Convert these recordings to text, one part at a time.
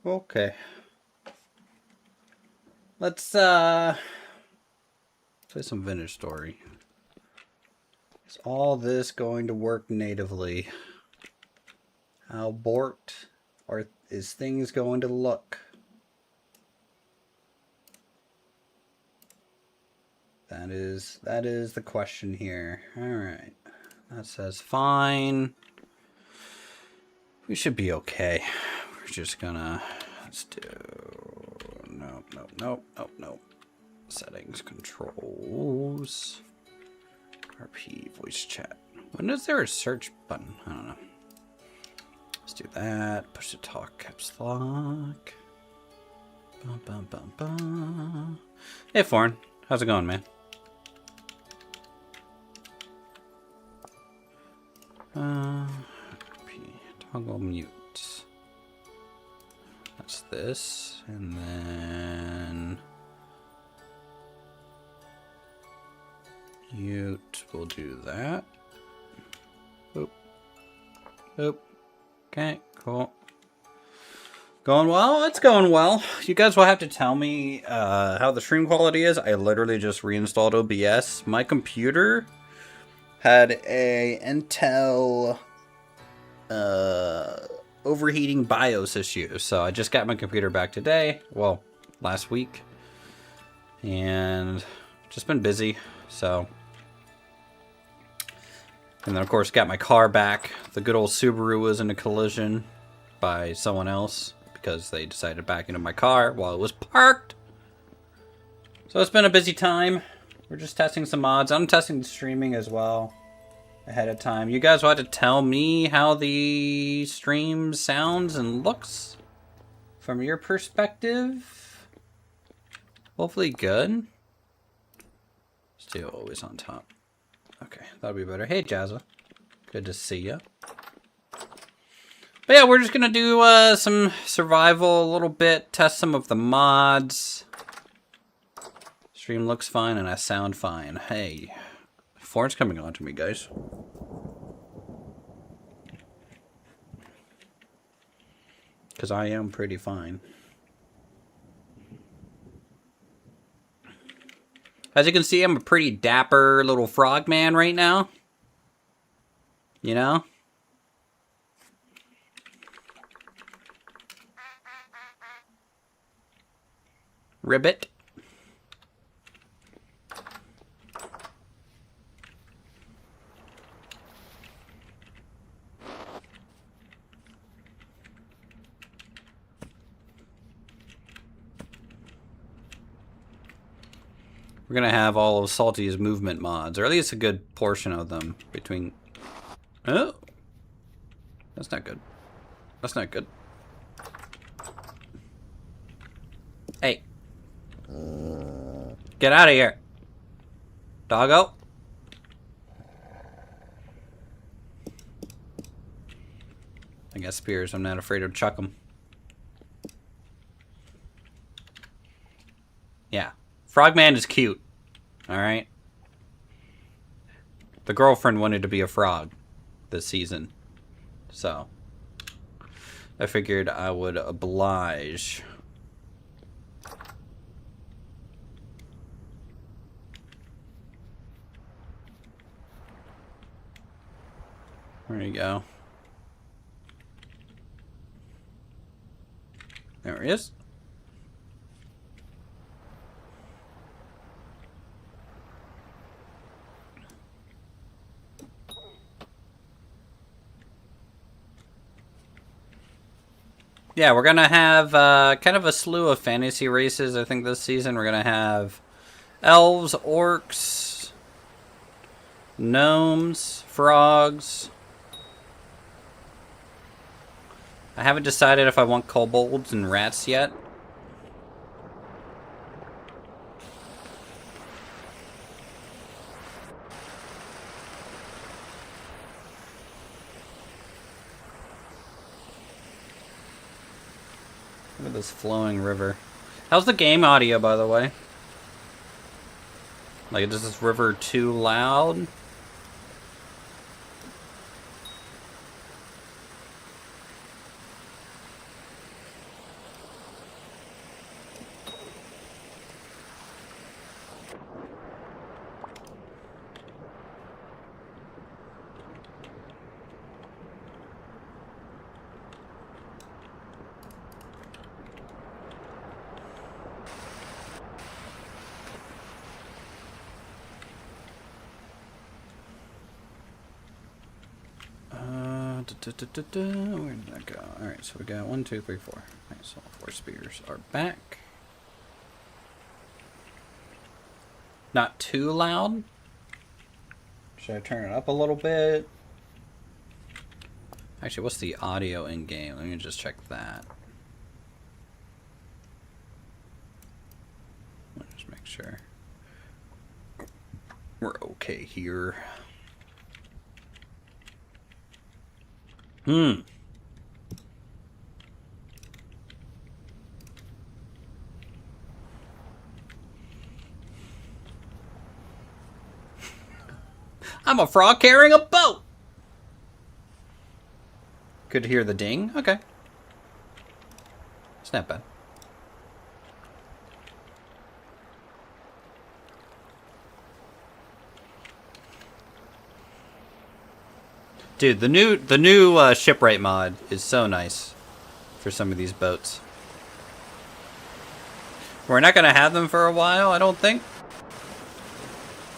Okay. Let's play some vintage story. Is all this going to work natively? How borked is things going to look? That is the question here. Alright. That says fine. We should be okay. We're just gonna let's do nope. Settings, controls, RP, voice chat. When is there a search button? I don't know. Let's do that. Push to talk, caps lock. Bum, bum, bum, bum. Hey, Foreign. How's it going, man? Toggle mute. That's this. And then mute. We'll do that. Boop. Boop. Okay, cool. Going well? It's going well. You guys will have to tell me how the stream quality is. I literally just reinstalled OBS. My computer had a Intel overheating BIOS issue. So I just got my computer back today. Well, last week. And just been busy. So. And then, of course, got my car back. The good old Subaru was in a collision by someone else because they decided to back into my car while it was parked. So it's been a busy time. We're just testing some mods. I'm testing the streaming as well ahead of time. You guys will have to tell me how the stream sounds and looks from your perspective. Hopefully good. Still always on top. Okay, that'll be better. Hey, Jazza. Good to see ya. But yeah, we're just gonna do some survival a little bit, test some of the mods. Stream looks fine and I sound fine. Hey, Foreign's coming on to me, guys. Because I am pretty fine. As you can see, I'm a pretty dapper little frog man right now. You know? Ribbit. We're gonna have all of Salty's movement mods, or at least a good portion of them between... Oh! That's not good. That's not good. Hey. Get out of here. Doggo. I got spears. I'm not afraid to chuck them. Yeah. Frogman is cute. Alright? The girlfriend wanted to be a frog this season. So. I figured I would oblige. There you go. There he is. Yeah, we're gonna have kind of a slew of fantasy races, I think, this season. We're gonna have elves, orcs, gnomes, frogs. I haven't decided if I want kobolds and rats yet. Look at this flowing river. How's the game audio, by the way? Like, is this river too loud? Where did that go? Alright, so we got 1, 2, 3, 4. Nice, all 4 spears are back. Not too loud. Should I turn it up a little bit? Actually, what's the audio in game? Let me just check that. Let me just make sure we're okay here. I'm a frog carrying a boat! Could hear the ding? Okay. It's not bad. Dude, the new shipwright mod is so nice for some of these boats. We're not gonna have them for a while, I don't think.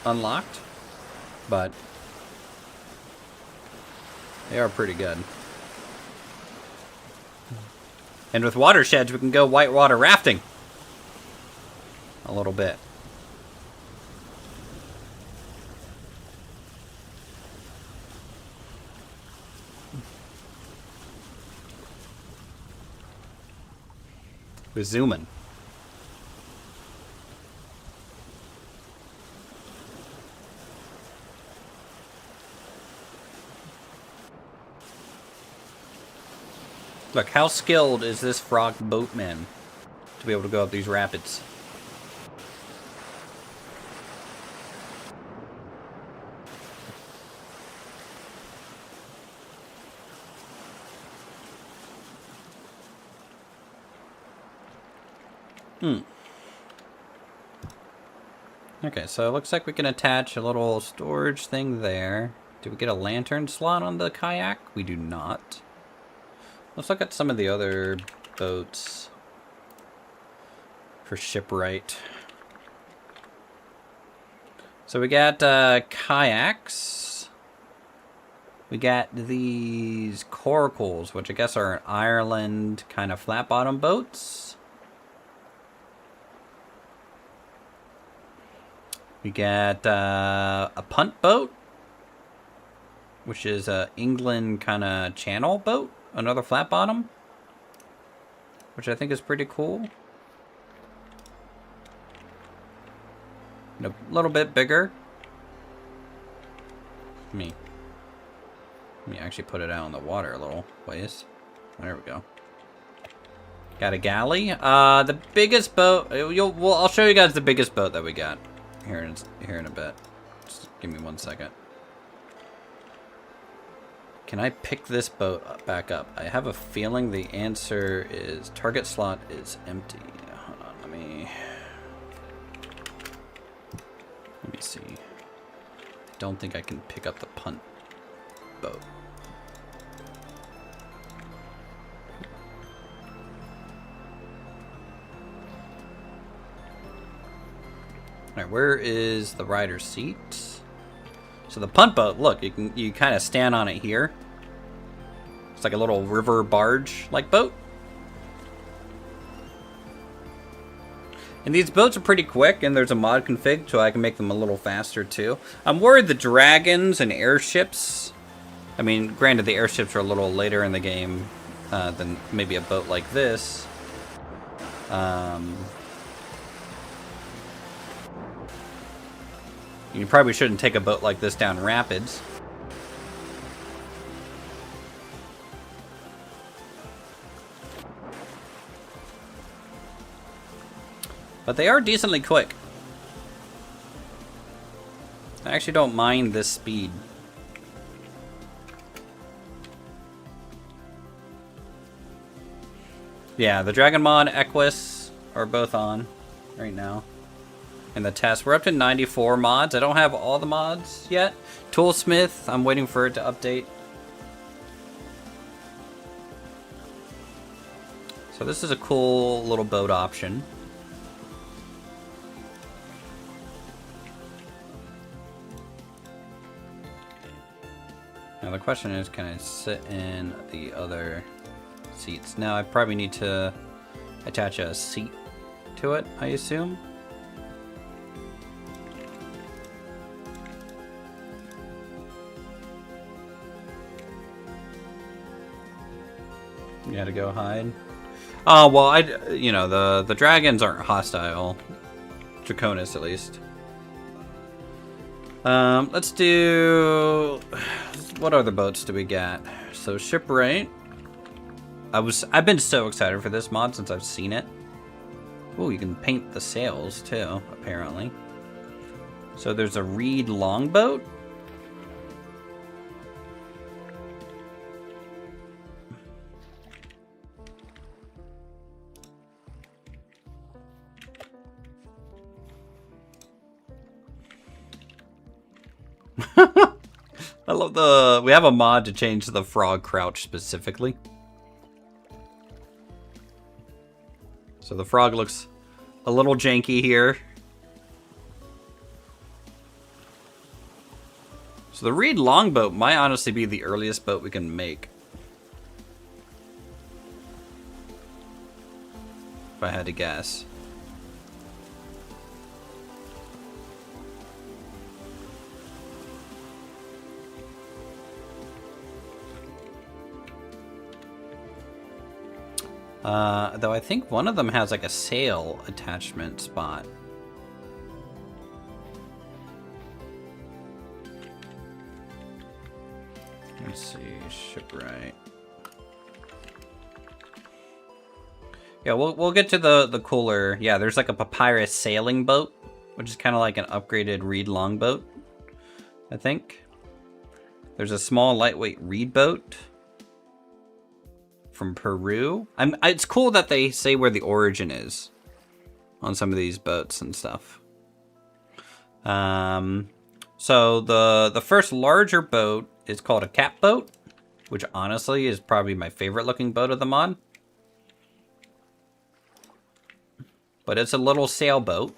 Unlocked. But they are pretty good. And with watersheds, we can go whitewater rafting. A little bit. We're zooming. Look, how skilled is this frog boatman to be able to go up these rapids? Okay, so it looks like we can attach a little storage thing there. Do we get a lantern slot on the kayak? We do not. Let's look at some of the other boats for shipwright. So we got kayaks. We got these coracles, which I guess are Ireland kind of flat bottom boats. We got a punt boat, which is a England kind of channel boat. Another flat bottom, which I think is pretty cool. And a little bit bigger. Let me actually put it out in the water a little ways. There we go. Got a galley. The biggest boat. I'll show you guys the biggest boat that we got here in a bit. Just give me 1 second. Can I pick this boat back up? I have a feeling the answer is target slot is empty. Hold on, let me see. I don't think I can pick up the punt boat. All right, where is the rider's seat? So the punt boat, look, you kind of stand on it here. It's like a little river barge-like boat. And these boats are pretty quick, and there's a mod config, so I can make them a little faster too. I'm worried the dragons and airships. I mean, granted, the airships are a little later in the game than maybe a boat like this. You probably shouldn't take a boat like this down rapids. But they are decently quick. I actually don't mind this speed. Yeah, the Dragon Mod, Equus are both on right now. In the test, we're up to 94 mods. I don't have all the mods yet. Toolsmith, I'm waiting for it to update. So this is a cool little boat option. Now the question is, can I sit in the other seats? Now I probably need to attach a seat to it, I assume. You gotta go hide. Oh, well, you know, the dragons aren't hostile. Draconis, at least. Let's do... What other boats do we got? So, Shipwright. I've been so excited for this mod since I've seen it. Oh, you can paint the sails, too, apparently. So, there's a reed longboat. I love we have a mod to change the frog crouch specifically. So the frog looks a little janky here. So the reed longboat might honestly be the earliest boat we can make. If I had to guess. Though I think one of them has like a sail attachment spot. Let's see, shipwright. Yeah, we'll get to the cooler. Yeah, there's like a papyrus sailing boat, which is kind of like an upgraded reed longboat, I think. There's a small lightweight reed boat from Peru. It's cool that they say where the origin is on some of these boats and stuff. So the first larger boat is called a cat boat, which honestly is probably my favorite looking boat of the mod. But it's a little sailboat.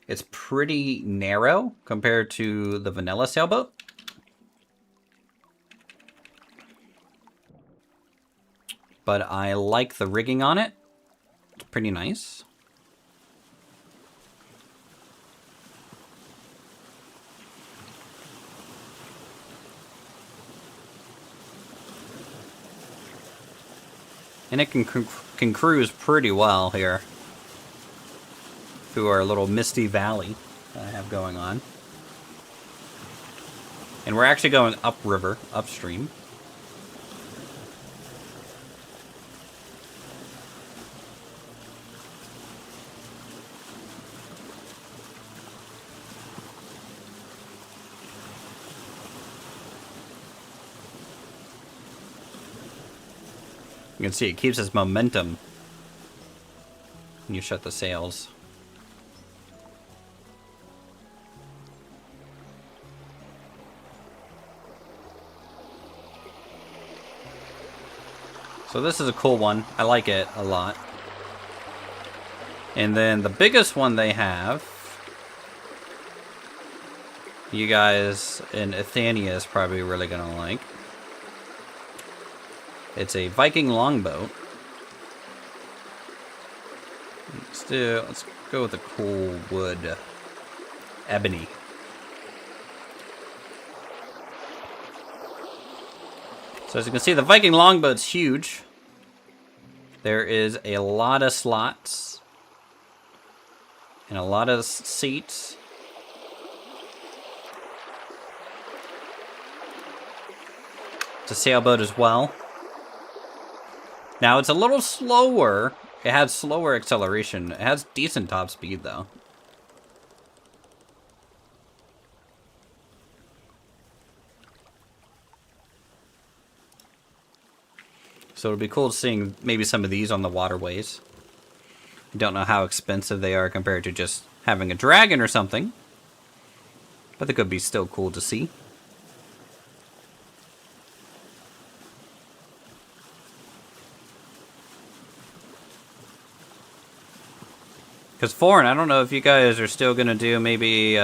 It's pretty narrow compared to the vanilla sailboat. But I like the rigging on it. It's pretty nice. And it can cruise pretty well here through our little misty valley that I have going on. And we're actually going upriver, upstream. You can see it keeps its momentum when you shut the sails. So this is a cool one. I like it a lot. And then the biggest one they have, you guys in Athenia is probably really gonna like. It's a Viking longboat. Let's go with the cool wood, ebony. So as you can see, the Viking longboat's huge. There is a lot of slots and a lot of seats. It's a sailboat as well. Now, it's a little slower. It has slower acceleration. It has decent top speed, though. So it'll be cool seeing maybe some of these on the waterways. I don't know how expensive they are compared to just having a dragon or something. But they could be still cool to see. Because foreign, I don't know if you guys are still going to do maybe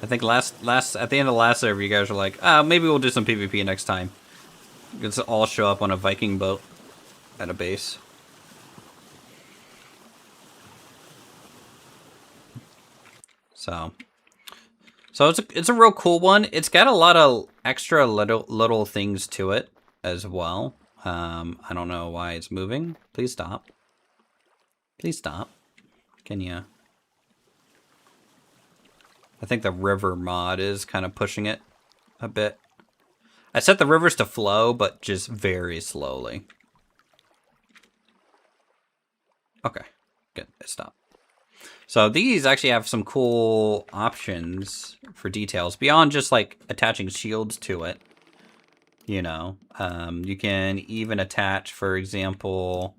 I think at the end of the last server, you guys were like, maybe we'll do some PvP next time. You can all show up on a Viking boat at a base. So it's a real cool one. It's got a lot of extra little things to it as well. I don't know why it's moving. Please stop. Please stop. Can you? I think the river mod is kind of pushing it a bit. I set the rivers to flow, but just very slowly. Okay, good. It stopped. So these actually have some cool options for details beyond just like attaching shields to it. You know, you can even attach, for example,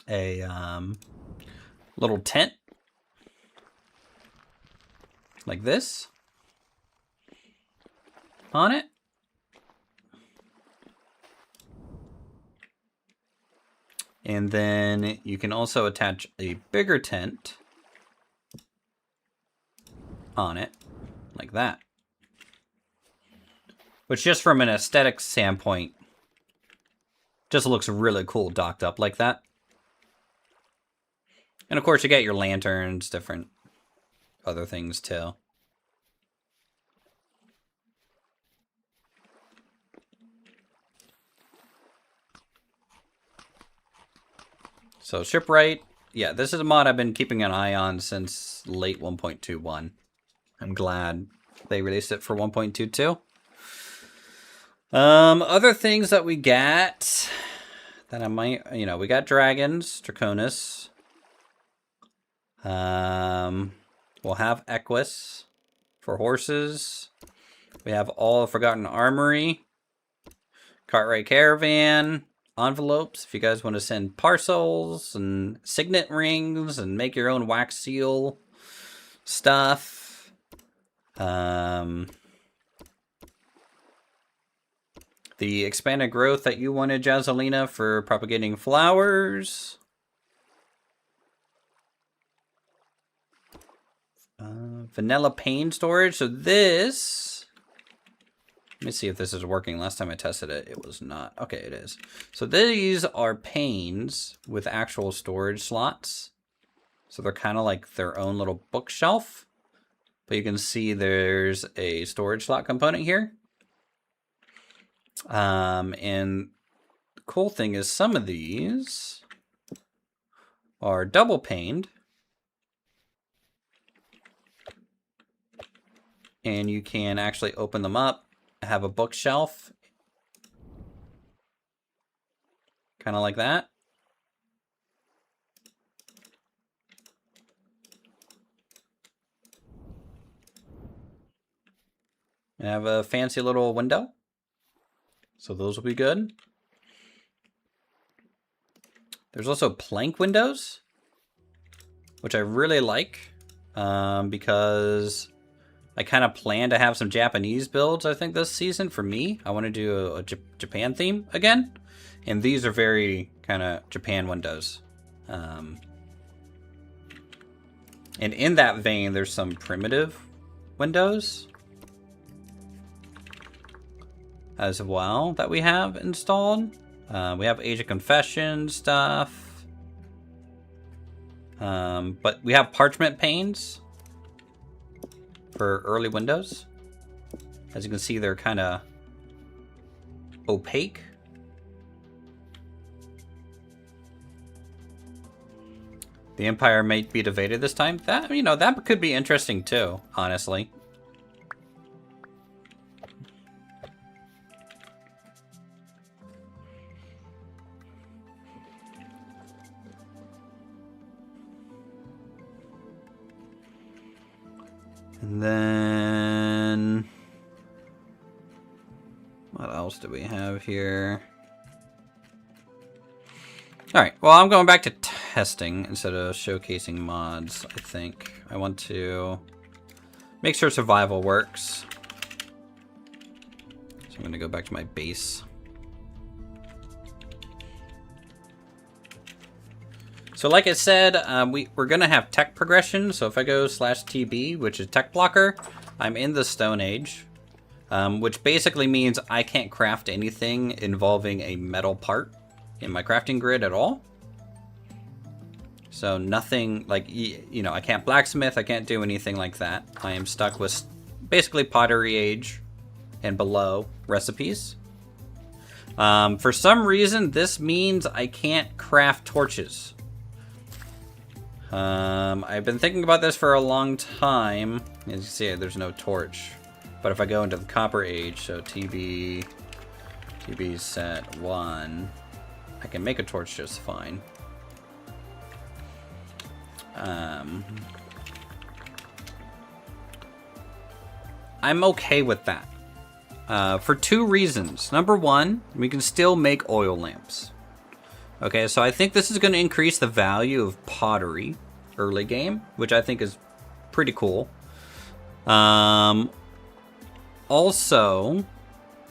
a little tent like this on it. And then you can also attach a bigger tent on it like that. Which just from an aesthetic standpoint, just looks really cool docked up like that. And of course you get your lanterns, different other things too. So shipwright, yeah, this is a mod I've been keeping an eye on since late 1.21. I'm glad they released it for 1.22. Other things that we got that I might, we got dragons, Draconis. We'll have Equus for horses. We have all Forgotten Armory, Cartwright Caravan, envelopes if you guys want to send parcels, and signet rings and make your own wax seal stuff. The expanded growth that you wanted, Jazzolina, for propagating flowers. Vanilla pane storage. So this, let me see if this is working. Last time I tested it, it was not. Okay, it is. So these are panes with actual storage slots. So they're kind of like their own little bookshelf. But you can see there's a storage slot component here. And the cool thing is some of these are double paned. And you can actually open them up, have a bookshelf. Kind of like that. And have a fancy little window. So those will be good. There's also plank windows, which I really like, because I kind of plan to have some Japanese builds, I think, this season for me. I want to do a Japan theme again. And these are very kind of Japan windows. And in that vein, there's some primitive windows as well that we have installed. We have Age of Confession stuff. But we have parchment panes for early windows. As you can see, they're kind of opaque. The Empire might be defeated this time. That, that could be interesting too, honestly. And then what else do we have here? All right, well, I'm going back to testing instead of showcasing mods, I think. I want to make sure survival works. So I'm going to go back to my base. So like I said, we're going to have tech progression. So if I go /TB, which is tech blocker, I'm in the Stone Age. Which basically means I can't craft anything involving a metal part in my crafting grid at all. So nothing like, you know, I can't blacksmith, I can't do anything like that. I am stuck with basically pottery age and below recipes. For some reason, this means I can't craft torches. I've been thinking about this for a long time. As you see, there's no torch. But if I go into the Copper Age, so TB set 1, I can make a torch just fine. I'm okay with that. For two reasons. Number one, we can still make oil lamps. Okay, so I think this is going to increase the value of pottery early game, which I think is pretty cool. Also,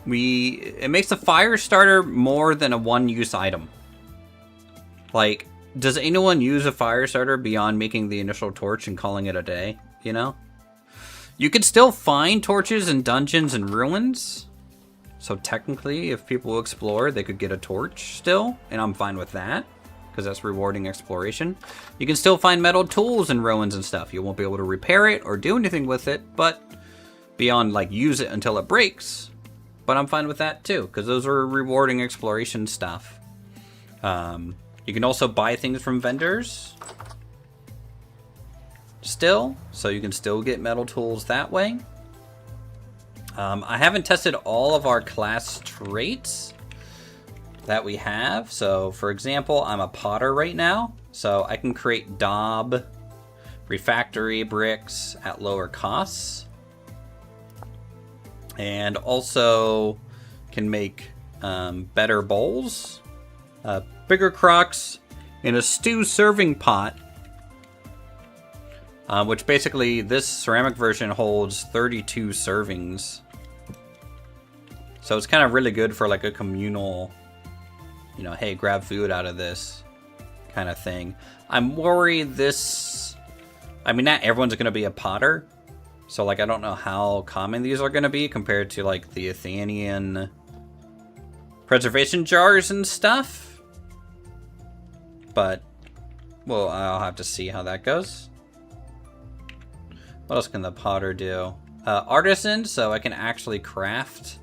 it makes the fire starter more than a one-use item. Like, does anyone use a fire starter beyond making the initial torch and calling it a day, you know? You can still find torches in dungeons and ruins. So technically, if people explore, they could get a torch still, and I'm fine with that, because that's rewarding exploration. You can still find metal tools in ruins and stuff. You won't be able to repair it or do anything with it, but beyond, like, use it until it breaks. But I'm fine with that, too, because those are rewarding exploration stuff. You can also buy things from vendors still, so you can still get metal tools that way. I haven't tested all of our class traits that we have. So, for example, I'm a potter right now, so I can create daub refractory bricks at lower costs. And also can make better bowls, bigger crocks, and a stew serving pot. Which basically, this ceramic version holds 32 servings. So it's kind of really good for like a communal, you know, hey, grab food out of this kind of thing. I'm worried this, I mean, not everyone's going to be a potter. So like, I don't know how common these are going to be compared to like the Athenian preservation jars and stuff. But, well, I'll have to see how that goes. What else can the potter do? Artisan, so I can actually craft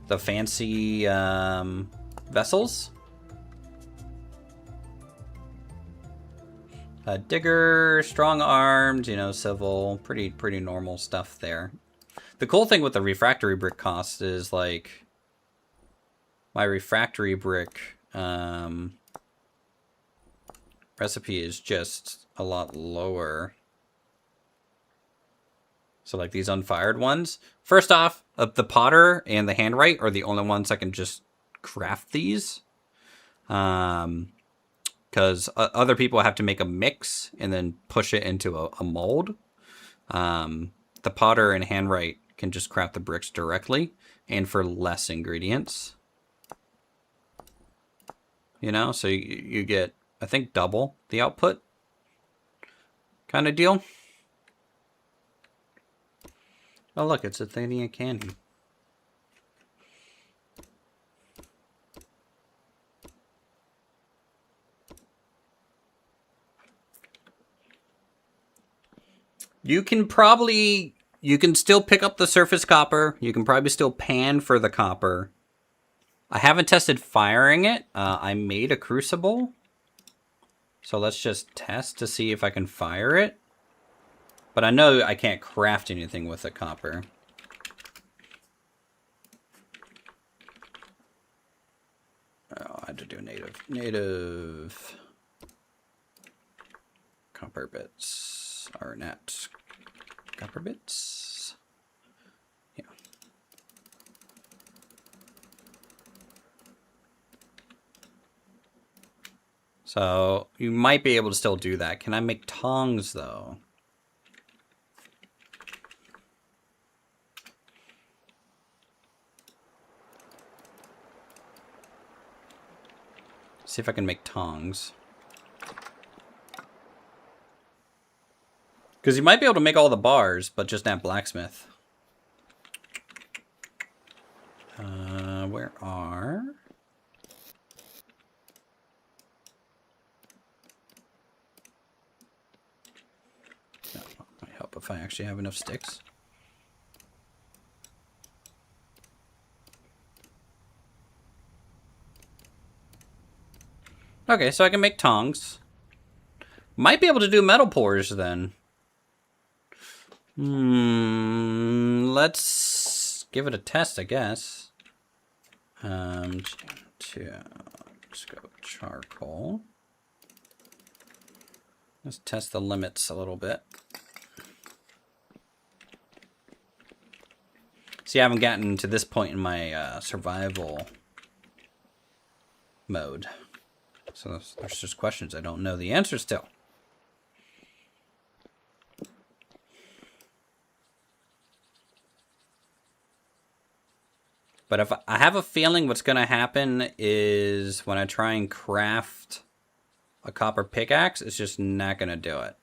the fancy vessels. Digger, strong-armed, you know, civil, pretty normal stuff there. The cool thing with the refractory brick cost is, like, my refractory brick recipe is just a lot lower. So, like, these unfired ones. First off, the potter and the handwrite are the only ones I can just craft these. Because other people have to make a mix and then push it into a mold. The potter and handwrite can just craft the bricks directly and for less ingredients. You know, so you get, I think, double the output kind of deal. Oh, look, it's Athenian candy. You can still pick up the surface copper. You can probably still pan for the copper. I haven't tested firing it. I made a crucible. So let's just test to see if I can fire it. But I know I can't craft anything with the copper. Oh, I had to do native copper bits. Or not copper bits. Yeah. So you might be able to still do that. Can I make tongs though? See if I can make tongs. Because you might be able to make all the bars, but just not blacksmith. Where are... No, might help if I actually have enough sticks. Okay, so I can make tongs. Might be able to do metal pours then. Let's give it a test, I guess. Let's go charcoal. Let's test the limits a little bit. See, I haven't gotten to this point in my survival mode. So there's just questions I don't know the answers to. But if I have a feeling what's going to happen is when I try and craft a copper pickaxe, it's just not going to do it.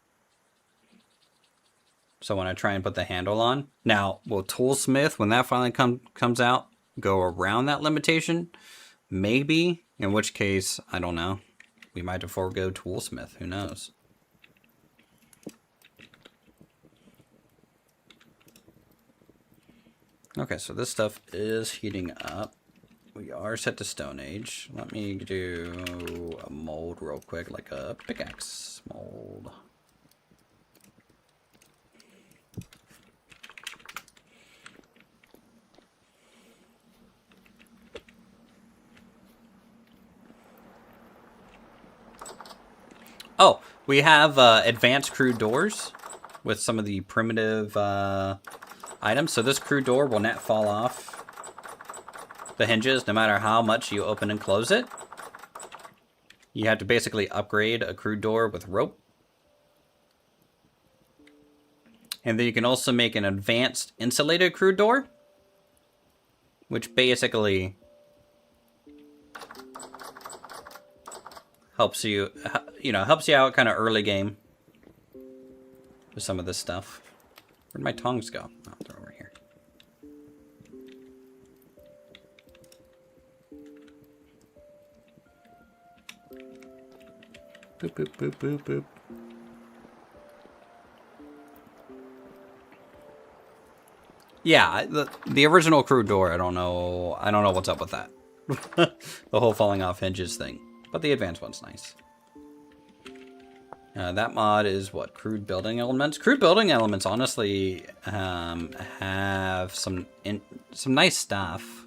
So when I try and put the handle on. Now, will Toolsmith, when that finally comes out, go around that limitation? Maybe. In which case, I don't know. We might have to forego Toolsmith. Who knows? Okay, so this stuff is heating up. We are set to Stone Age. Let me do a mold real quick, like a pickaxe mold. Oh, we have advanced crude doors with some of the primitive items. So this crude door will not fall off the hinges no matter how much you open and close it. You have to basically upgrade a crude door with rope. And then you can also make an advanced insulated crude door, which basically helps you, helps you out kind of early game with some of this stuff. Where'd my tongs go? Oh, they're over here. Boop, boop, boop, boop, boop. Yeah, the original crude door, I don't know what's up with that. The whole falling off hinges thing. But the advanced one's nice. That mod is what? Crude building elements? Crude building elements honestly have some nice stuff.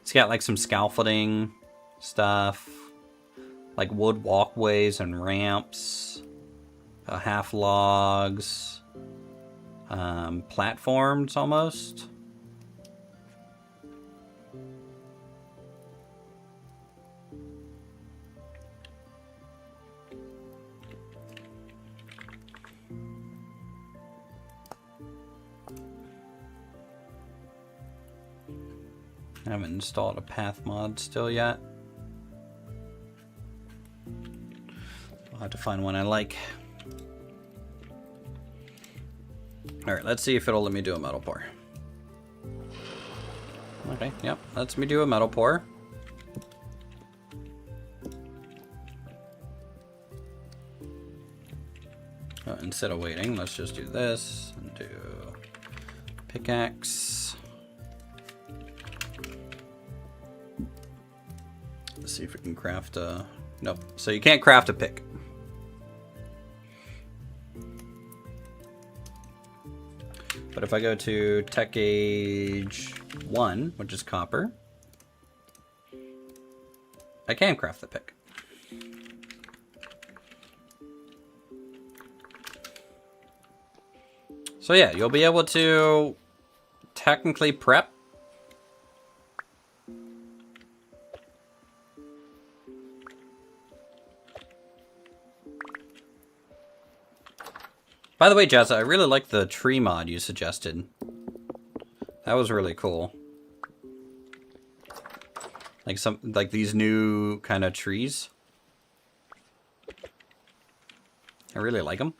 It's got like some scaffolding stuff, like wood walkways and ramps, half logs, platforms almost. I haven't installed a path mod still yet. I'll have to find one I like. Alright, let's see if it'll let me do a metal pour. Okay, yep, lets me do a metal pour. Instead of waiting, let's just do this and do pickaxe. Let's see if we can craft a... Nope, so you can't craft a pick. But if I go to Tech Age 1, which is copper, I can craft the pick. So yeah, you'll be able to technically prep. By the way, Jazza, I really like the tree mod you suggested. That was really cool. Like these new kind of trees. I really like them.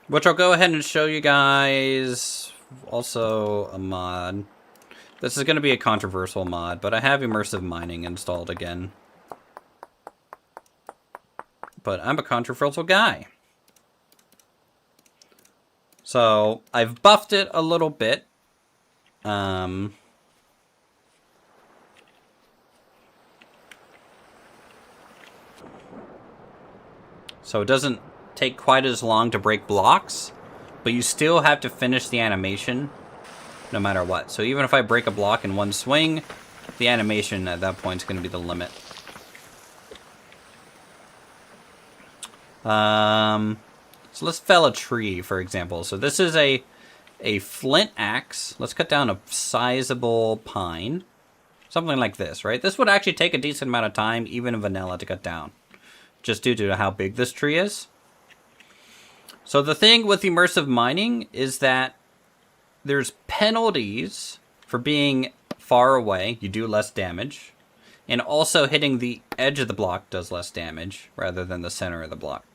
Which I'll go ahead and show you guys. Also a mod. This is going to be a controversial mod, but I have immersive mining installed again. But I'm a controversial guy. So I've buffed it a little bit. So it doesn't take quite as long to break blocks, but you still have to finish the animation no matter what. So even if I break a block in one swing, the animation at that point is going to be the limit. So let's fell a tree, for example. So this is a flint axe. Let's cut down a sizable pine. Something like this, right? This would actually take a decent amount of time, even in vanilla, to cut down. Just due to how big this tree is. So the thing with immersive mining is that there's penalties for being far away. You do less damage. And also hitting the edge of the block does less damage rather than the center of the block.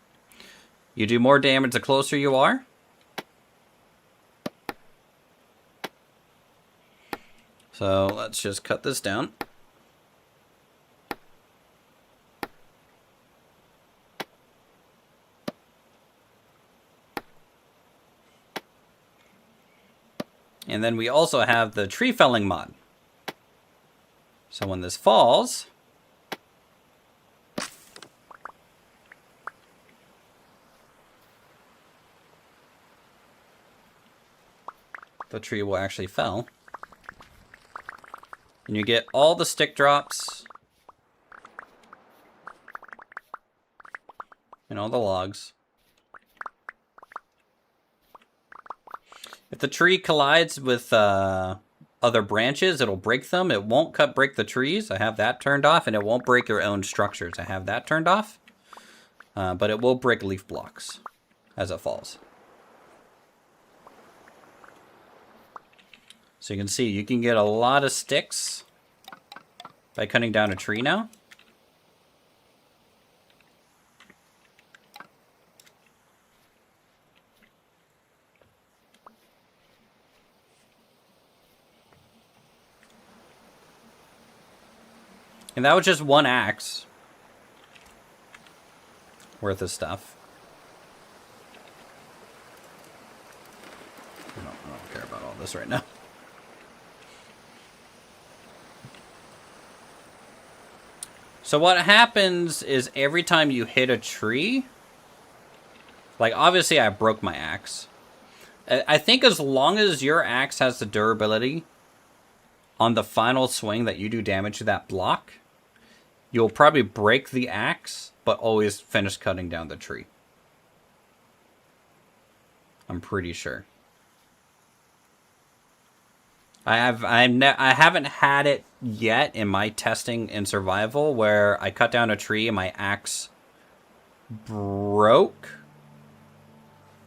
You do more damage the closer you are. So let's just cut this down. And then we also have the tree felling mod. So when this falls, the tree will actually fell. And you get all the stick drops and all the logs. If the tree collides with other branches, it'll break them. It won't break the trees. I have that turned off. And it won't break your own structures. I have that turned off. But it will break leaf blocks as it falls. So you can see, you can get a lot of sticks by cutting down a tree now. And that was just one axe worth of stuff. I don't care about all this right now. So what happens is every time you hit a tree, like obviously I broke my axe. I think as long as your axe has the durability on the final swing that you do damage to that block, you'll probably break the axe, but always finish cutting down the tree. I'm pretty sure. I haven't had it yet in my testing in survival where I cut down a tree and my axe broke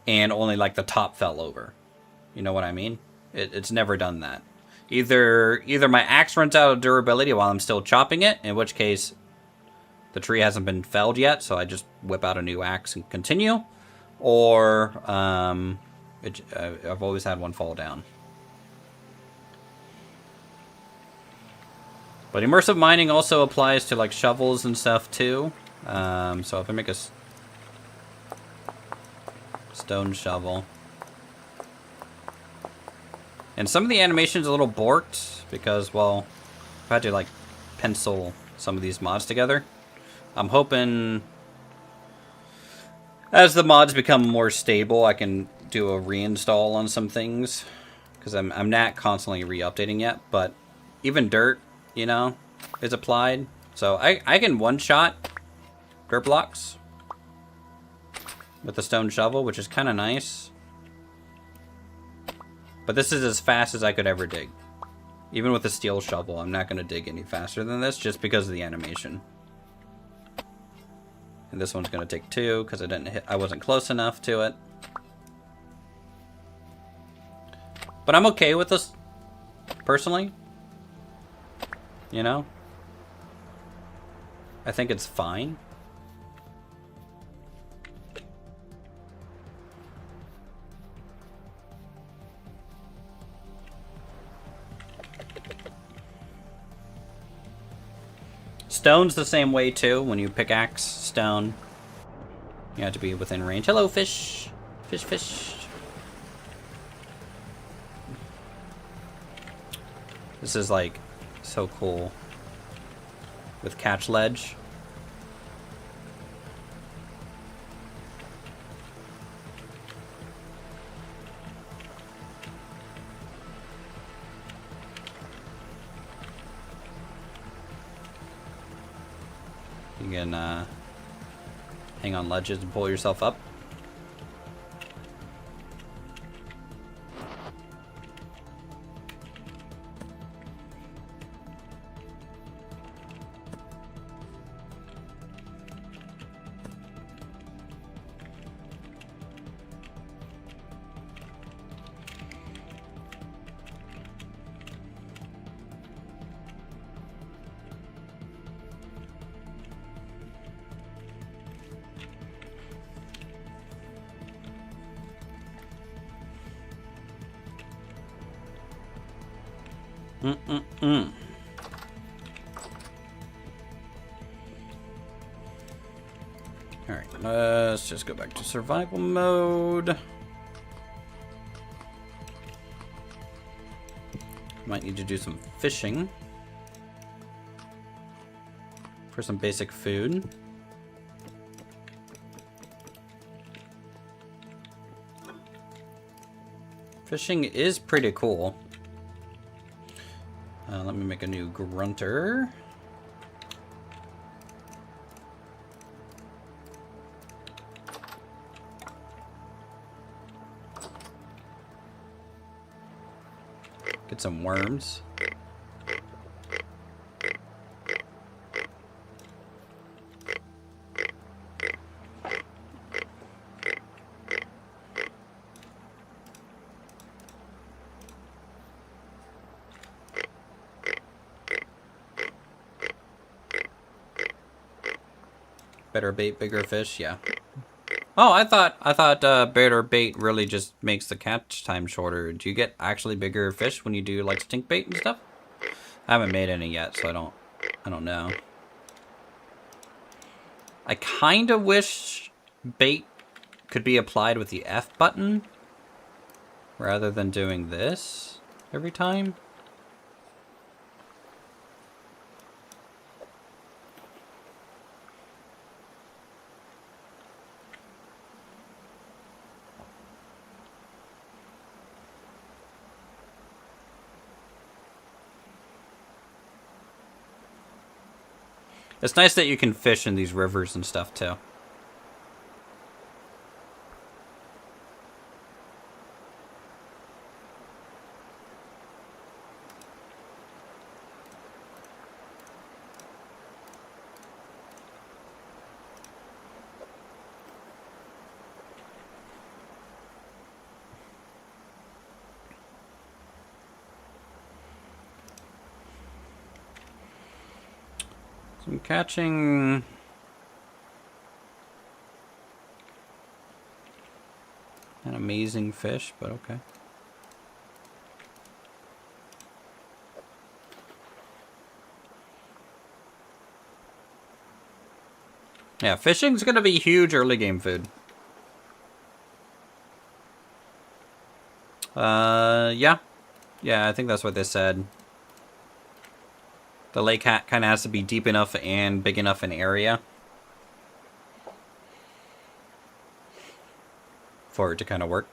and only like the top fell over. You know what I mean? It's never done that. Either my axe runs out of durability while I'm still chopping it, in which case the tree hasn't been felled yet, so I just whip out a new axe and continue, or I've always had one fall down. But immersive mining also applies to like shovels and stuff too. So if I make a stone shovel, and some of the animation's a little borked because, well, I've had to like pencil some of these mods together. I'm hoping as the mods become more stable, I can do a reinstall on some things because I'm not constantly re-updating yet. But even dirt, you know, is applied. So I can one-shot dirt blocks with the stone shovel, which is kind of nice. But this is as fast as I could ever dig. Even with the steel shovel, I'm not going to dig any faster than this just because of the animation. And this one's going to take 2 because I wasn't close enough to it. But I'm okay with this Personally, you know, I think it's fine. Stone's the same way too. When you pickaxe stone, you have to be within range. Hello, fish. Fish, fish. This is like so cool with catch ledge. You can hang on ledges and pull yourself up. Alright, let's just go back to survival mode. Might need to do some fishing for some basic food. Fishing is pretty cool. Let me make a new grunter. Get some worms. Better bait, bigger fish, yeah. Oh, I thought better bait really just makes the catch time shorter. Do you get actually bigger fish when you do like stink bait and stuff? I haven't made any yet, so I don't know. I kind of wish bait could be applied with the F button rather than doing this every time. It's nice that you can fish in these rivers and stuff, too. So I'm catching an amazing fish, but okay. Yeah, fishing's gonna be huge early game food. Yeah. Yeah, I think that's what they said. The lake kind of has to be deep enough and big enough in area for it to kind of work.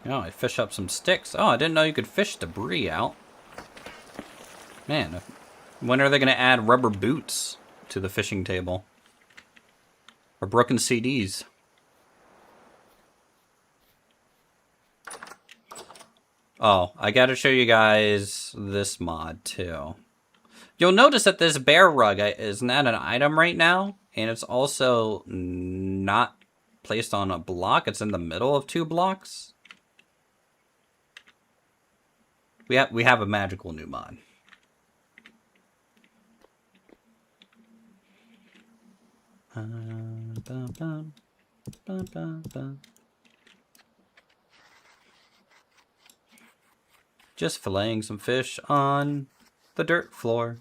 Oh, I fish up some sticks. Oh, I didn't know you could fish debris out. Man, when are they going to add rubber boots to the fishing table? Or broken CDs? Oh, I got to show you guys this mod too. You'll notice that this bear rug is not an item right now, and it's also not placed on a block. It's in the middle of 2 blocks. We have a magical new mod. Just filleting some fish on the dirt floor.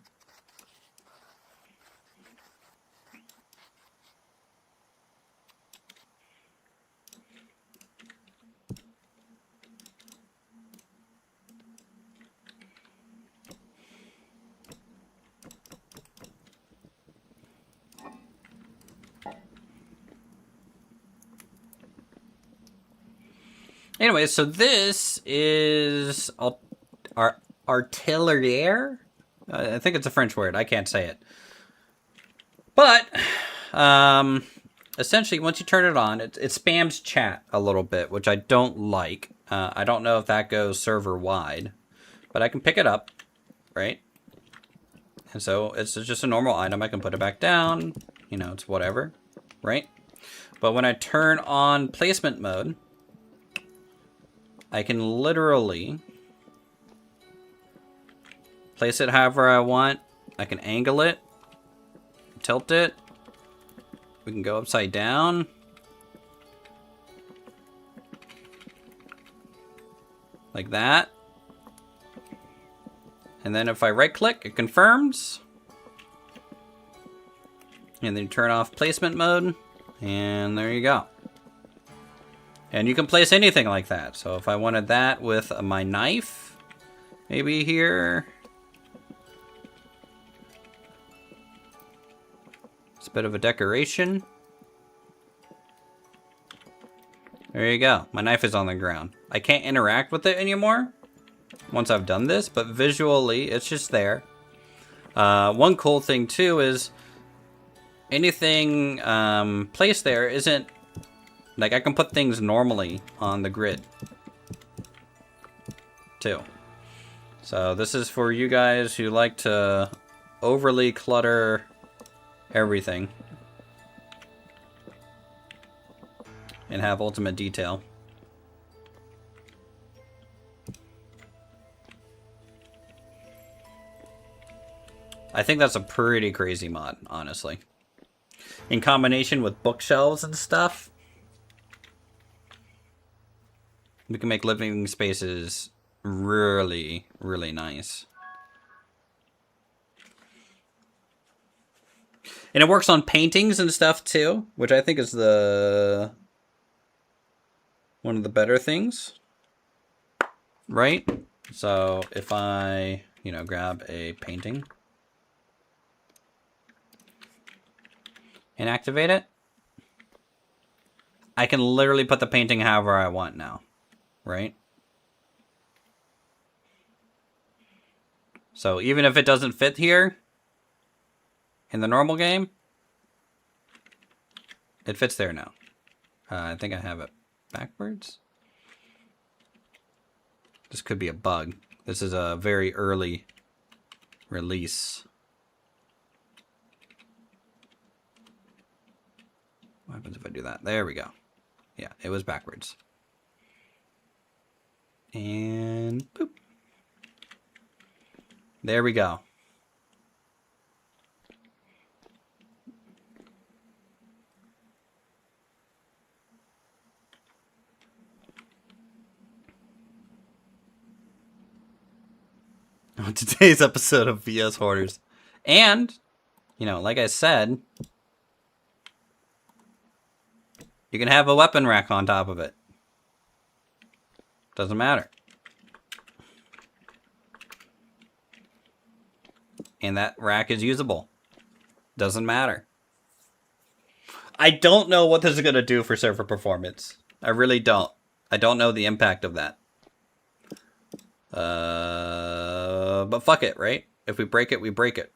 Anyway, so this is our artillerie. I think it's a French word. I can't say it. But essentially, once you turn it on, it spams chat a little bit, which I don't like. I don't know if that goes server wide, but I can pick it up, right? And so it's just a normal item. I can put it back down. You know, it's whatever, right? But when I turn on placement mode, I can literally place it however I want. I can angle it, tilt it. We can go upside down. Like that. And then if I right click, it confirms. And then turn off placement mode. And there you go. And you can place anything like that. So if I wanted that with my knife, maybe here. It's a bit of a decoration. There you go. My knife is on the ground. I can't interact with it anymore once I've done this, but visually it's just there. One cool thing too is anything placed there isn't... Like, I can put things normally on the grid, too. So this is for you guys who like to overly clutter everything and have ultimate detail. I think that's a pretty crazy mod, honestly. In combination with bookshelves and stuff, we can make living spaces really, really nice. And it works on paintings and stuff too, which I think is one of the better things. Right? So if I, grab a painting and activate it, I can literally put the painting however I want now. Right? So even if it doesn't fit here in the normal game, it fits there now. I think I have it backwards. This could be a bug. This is a very early release. What happens if I do that? There we go. Yeah, it was backwards. And boop. There we go. On today's episode of VS Hoarders. And, like I said, you can have a weapon rack on top of it. Doesn't matter. And that rack is usable. Doesn't matter. I don't know what this is going to do for server performance. I really don't. I don't know the impact of that. But fuck it, right? If we break it, we break it.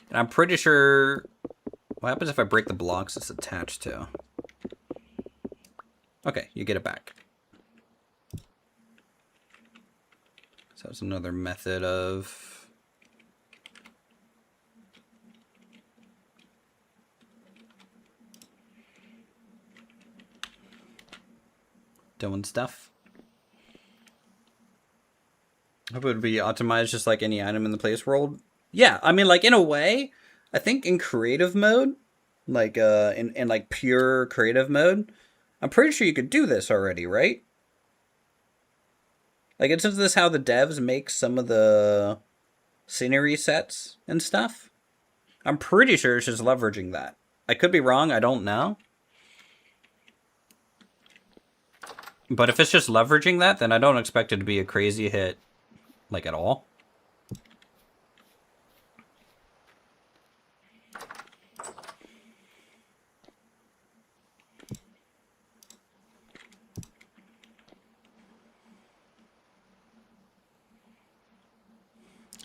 And I'm pretty sure... What happens if I break the blocks it's attached to? Okay, you get it back. So that's another method of... doing stuff. Hope it would be optimized just like any item in the place world. Yeah, I mean, like, in a way, I think in creative mode, like, in like, pure creative mode, I'm pretty sure you could do this already, right? Like, isn't this how the devs make some of the scenery sets and stuff? I'm pretty sure it's just leveraging that. I could be wrong, I don't know. But if it's just leveraging that, then I don't expect it to be a crazy hit, like, at all.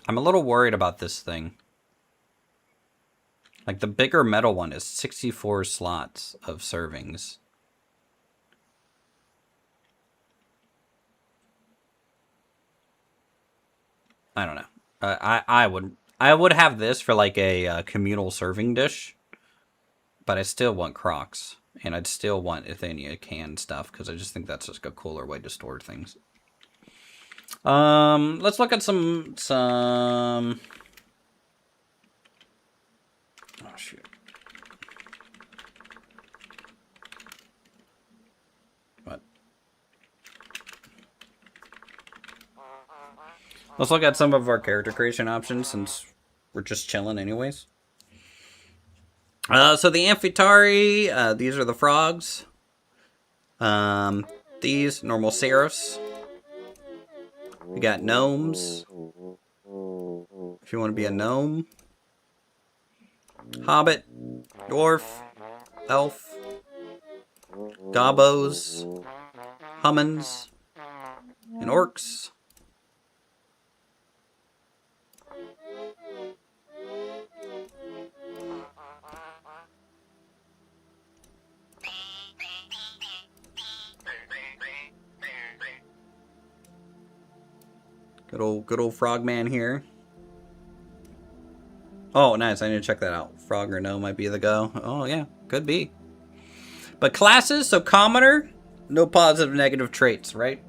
I'm a little worried about this thing. Like, the bigger metal one is 64 slots of servings. I don't know. I would have this for like a communal serving dish, but I still want Crocs, and I'd still want Athenia canned stuff because I just think that's just a cooler way to store things. Let's look at some. Oh shoot. What? Let's look at some of our character creation options since we're just chilling anyways. So the Amphitari, these are the frogs. These, normal seraphs. We got gnomes. If you want to be a gnome. Hobbit. Dwarf. Elf. Gobos. Hummins. And orcs. Good old frogman here. Oh, nice. I need to check that out. Frog or no might be the go. Oh, yeah. Could be. But classes, so commoner, no positive negative traits, right?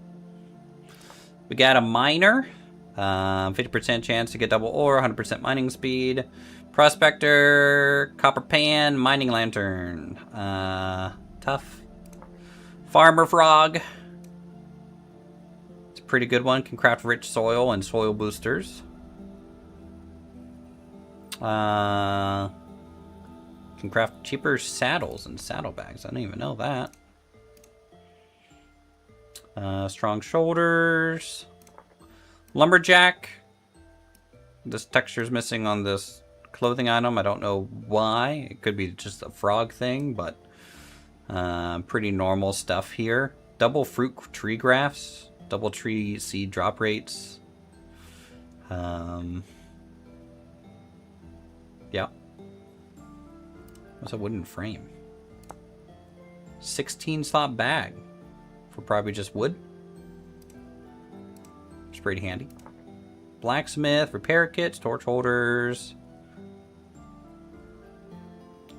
We got a miner. 50% chance to get double ore, 100% mining speed. Prospector, copper pan, mining lantern. Tough. Farmer frog. Pretty good one. Can craft rich soil and soil boosters. Can craft cheaper saddles and saddlebags. I didn't even know that. Strong shoulders. Lumberjack. This texture's missing on this clothing item. I don't know why. It could be just a frog thing, but pretty normal stuff here. Double fruit tree grafts. Double tree seed drop rates. Yeah. What's a wooden frame? 16 slot bag. For probably just wood. It's pretty handy. Blacksmith, repair kits, torch holders.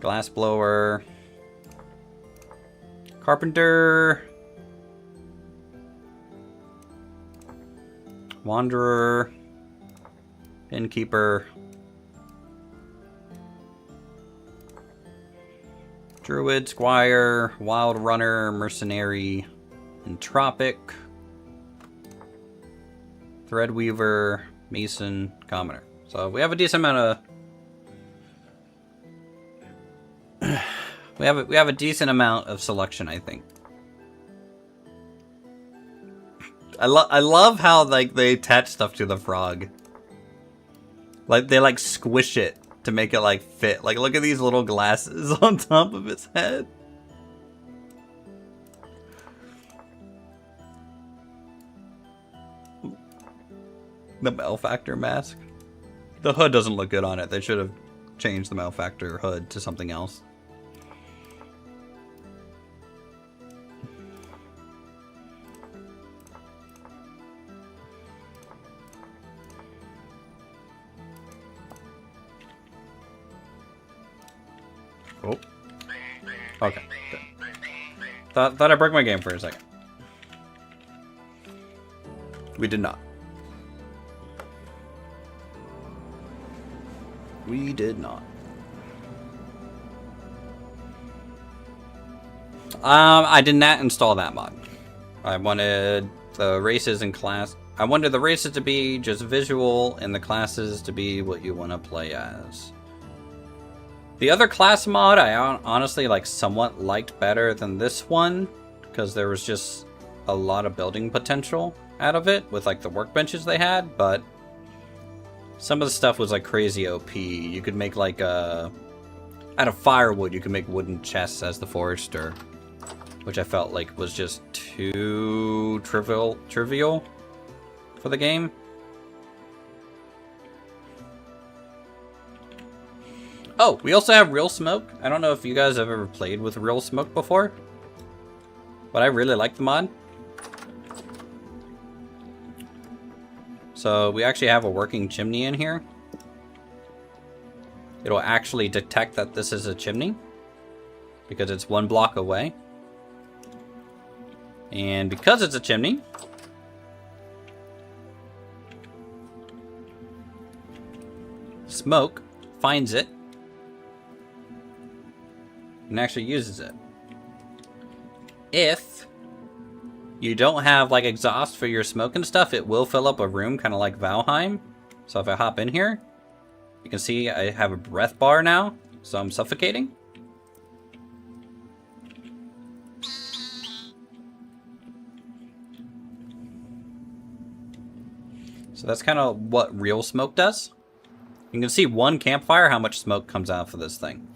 Glass blower. Carpenter. Wanderer, Innkeeper, Druid, Squire, Wild Runner, Mercenary, Entropic, Threadweaver, Mason, Commoner. So we have a decent amount of we have a decent amount of selection, I think. I love how like they attach stuff to the frog. Like they like squish it to make it like fit. Like look at these little glasses on top of its head. The malefactor mask. The hood doesn't look good on it. They should have changed the malefactor hood to something else. Oh. Okay. Good. Thought I broke my game for a second. We did not. We did not. I did not install that mod. I wanted the races and class. I wanted the races to be just visual and the classes to be what you want to play as. The other class mod I honestly like somewhat liked better than this one because there was just a lot of building potential out of it with like the workbenches they had, but some of the stuff was like crazy OP. You could make like out of firewood, you could make wooden chests as the forester, which I felt like was just too trivial for the game. Oh, we also have real smoke. I don't know if you guys have ever played with real smoke before, but I really like the mod. So we actually have a working chimney in here. It'll actually detect that this is a chimney because it's 1 block away. And because it's a chimney, smoke finds it and actually uses it. If you don't have like exhaust for your smoke and stuff, it will fill up a room kind of like Valheim. So if I hop in here, you can see I have a breath bar now, so I'm suffocating. So that's kind of what real smoke does. You can see 1 campfire, how much smoke comes out for this thing.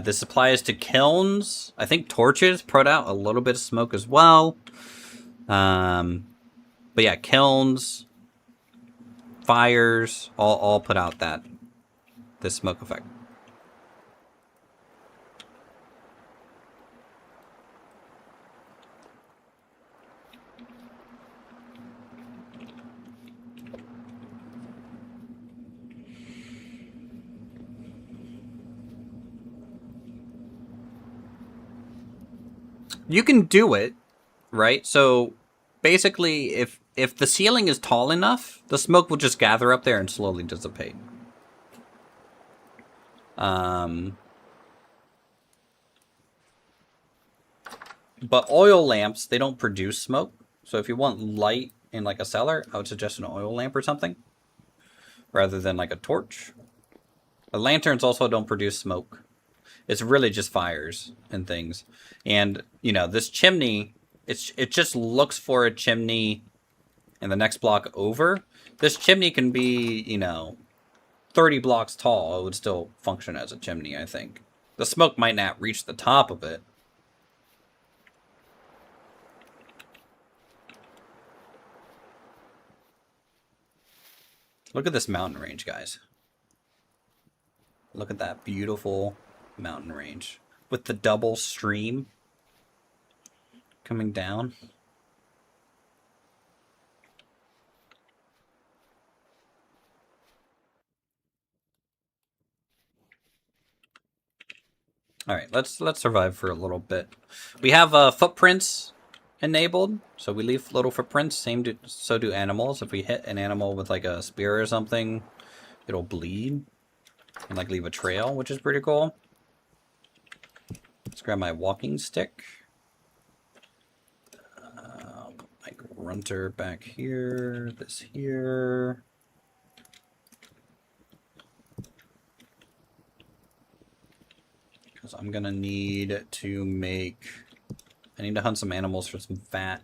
This applies to kilns. I think torches put out a little bit of smoke as well. But yeah, kilns, fires, all put out this smoke effect. You can do it, right? So basically, if the ceiling is tall enough, the smoke will just gather up there and slowly dissipate. But oil lamps, they don't produce smoke. So if you want light in like a cellar, I would suggest an oil lamp or something rather than like a torch. The lanterns also don't produce smoke. It's really just fires and things. And, you know, this chimney, it just looks for a chimney in the next block over. This chimney can be, you know, 30 blocks tall. It would still function as a chimney, I think. The smoke might not reach the top of it. Look at this mountain range, guys. Look at that beautiful mountain range with the double stream coming down. All right, let's survive for a little bit. We have footprints enabled, so we leave little footprints. So do animals. If we hit an animal with like a spear or something, it'll bleed and like leave a trail, which is pretty cool. Let's grab my walking stick. Put my grunter back here. This here. Because I'm gonna need to make... I need to hunt some animals for some fat.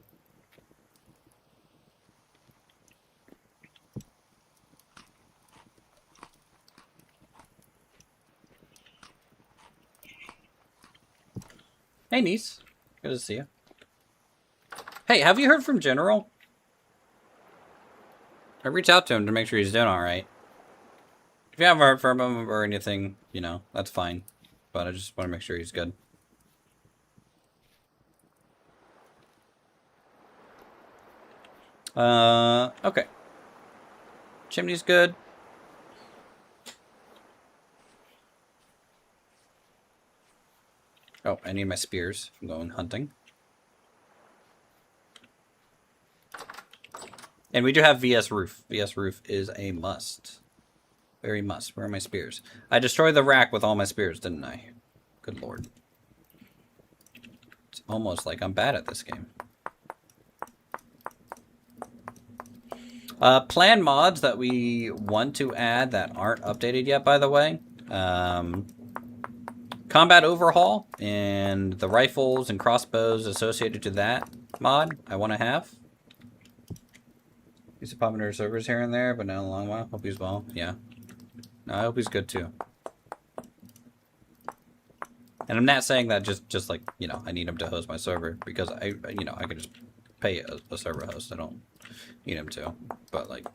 Hey, niece. Good to see you. Hey, have you heard from General? I reached out to him to make sure he's doing alright. If you haven't heard from him or anything, you know, that's fine. But I just want to make sure he's good. Okay. Chimney's good. Oh, I need my spears from going hunting. And we do have VS Roof. VS Roof is a must. Very must. Where are my spears? I destroyed the rack with all my spears, didn't I? Good lord. It's almost like I'm bad at this game. Plan mods that we want to add that aren't updated yet, by the way. Combat Overhaul and the rifles and crossbows associated to that mod I want to have. Used to pop into servers here and there, but not in a long while. Hope he's well. Yeah. No, I hope he's good too. And I'm not saying that just like, you know, I need him to host my server because I can just pay a server host. I don't need him to, but like.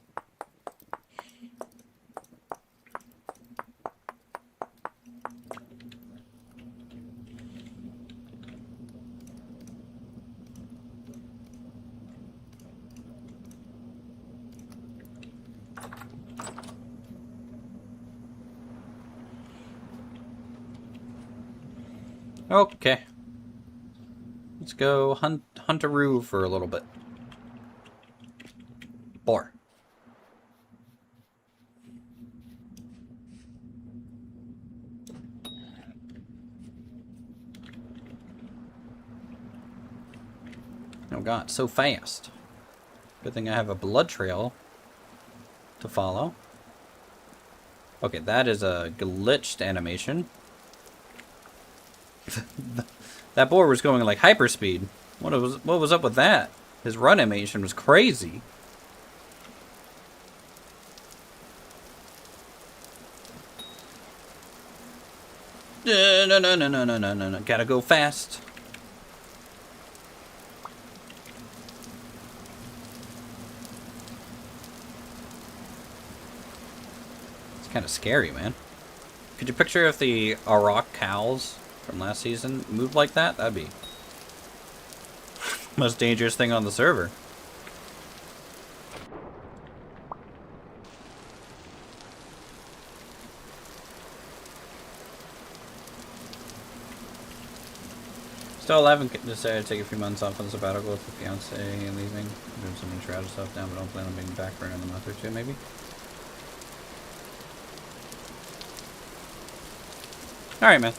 Okay. Let's go huntaroo for a little bit. Boar. Oh god, so fast. Good thing I have a blood trail to follow. Okay, that is a glitched animation. That boar was going like hyperspeed. What was up with that? His run animation was crazy. No. Gotta go fast. It's kind of scary, man. Could you picture if the Arak cows from last season moved like that? That'd be most dangerous thing on the server. Still haven't decided to take a few months off on the sabbatical with the fiance and leaving. Doing some insurance stuff down, but don't plan on being back for another month or two, maybe. Alright, man.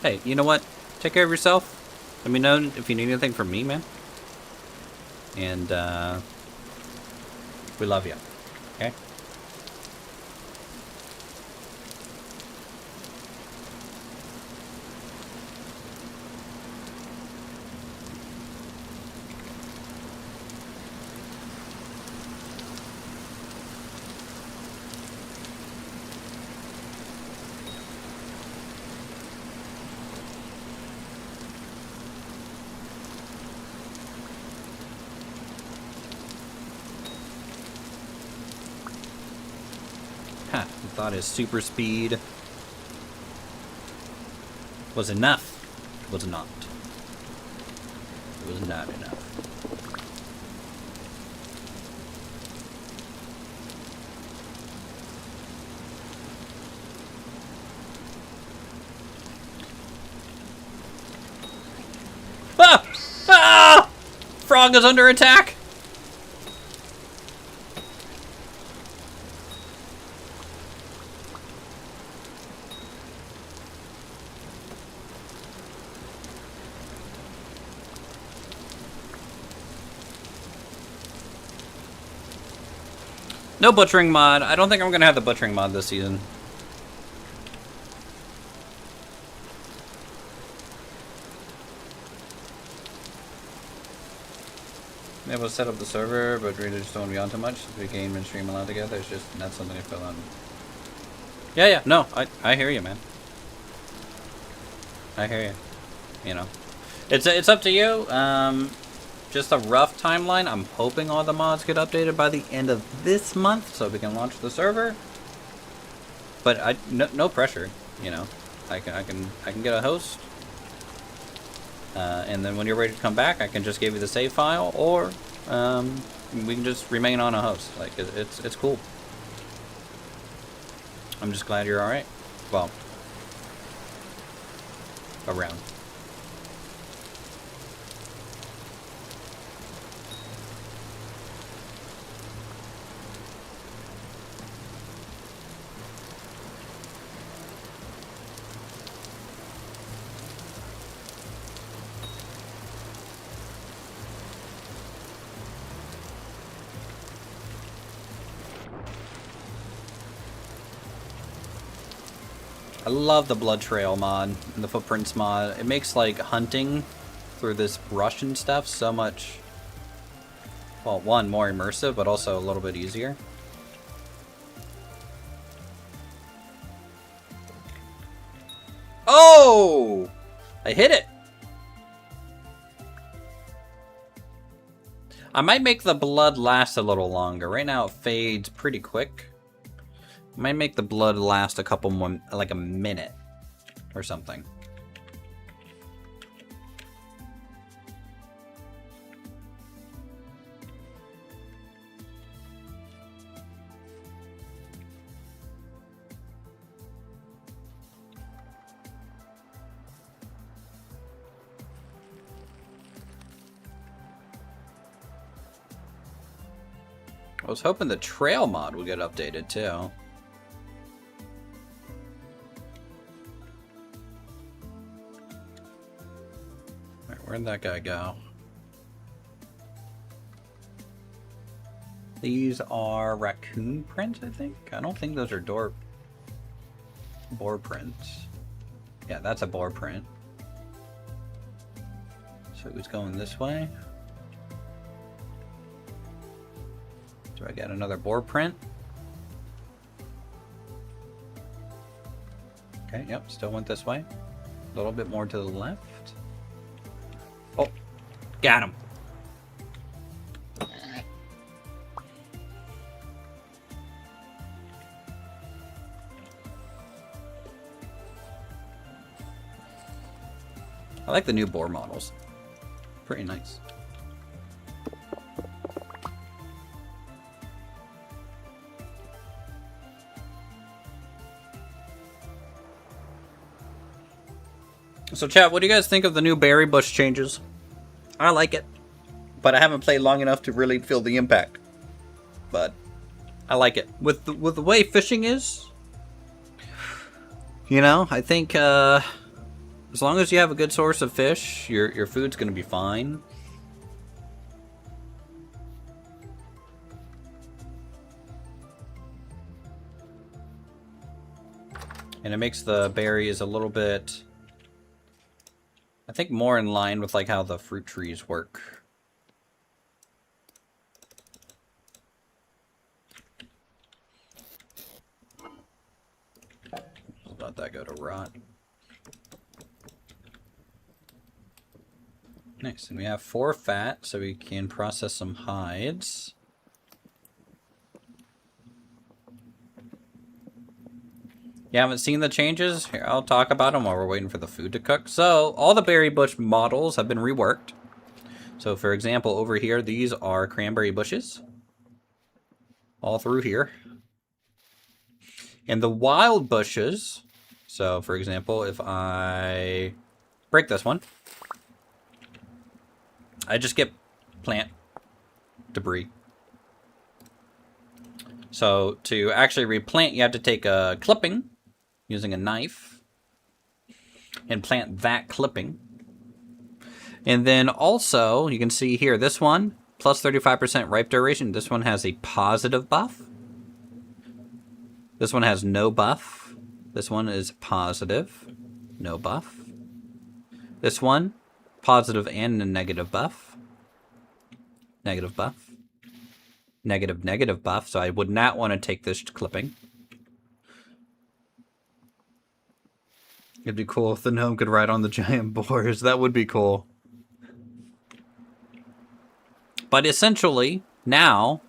Hey, you know what? Take care of yourself. Let me know if you need anything from me, man. And, we love you. Okay? I thought his super speed was enough. It was not. It was not enough. Ah! Ah! Frog is under attack! No butchering mod. I don't think I'm gonna have the butchering mod this season. able to set up the server, but really just don't want to be on too much. We game and stream a lot together. It's just not something I feel on. Yeah, no, I hear you, man. I hear you. You know, it's up to you. Just a rough timeline. I'm hoping all the mods get updated by the end of this month, so we can launch the server. But no pressure. You know, I can get a host. And then when you're ready to come back, I can just give you the save file, or we can just remain on a host. Like, it's cool. I'm just glad you're alright. Well, around. I love the blood trail mod and the footprints mod. It makes like hunting through this brush and stuff so much, well, one, more immersive, but also a little bit easier. Oh! I hit it! I might make the blood last a little longer. Right now it fades pretty quick. Might make the blood last a couple more, like a minute or something. I was hoping the trail mod would get updated too. Where'd that guy go? These are raccoon prints, I think? I don't think those are boar prints. Yeah, that's a boar print. So who's going this way? Do I get another boar print? Okay, yep, still went this way. A little bit more to the left. Oh, got him. I like the new boar models. Pretty nice. So chat, what do you guys think of the new berry bush changes? I like it, but I haven't played long enough to really feel the impact. But I like it. With the way fishing is, you know, I think as long as you have a good source of fish, your food's gonna be fine. And it makes the berries a little bit, I think, more in line with like how the fruit trees work. Let that go to rot. Nice, and we have 4 fat, so we can process some hides. You haven't seen the changes? Here, I'll talk about them while we're waiting for the food to cook. So, all the berry bush models have been reworked. So, for example, over here, these are cranberry bushes. All through here. And the wild bushes, so, for example, if I break this one, I just get plant debris. So, to actually replant, you have to take a clipping using a knife and plant that clipping. And then also, you can see here, this one, plus 35% ripe duration. This one has a positive buff. This one has no buff. This one is positive, no buff. This one, positive and a negative buff. Negative buff. Negative, negative buff, so I would not want to take this clipping. It'd be cool if the gnome could ride on the giant boars. That would be cool. But essentially, now,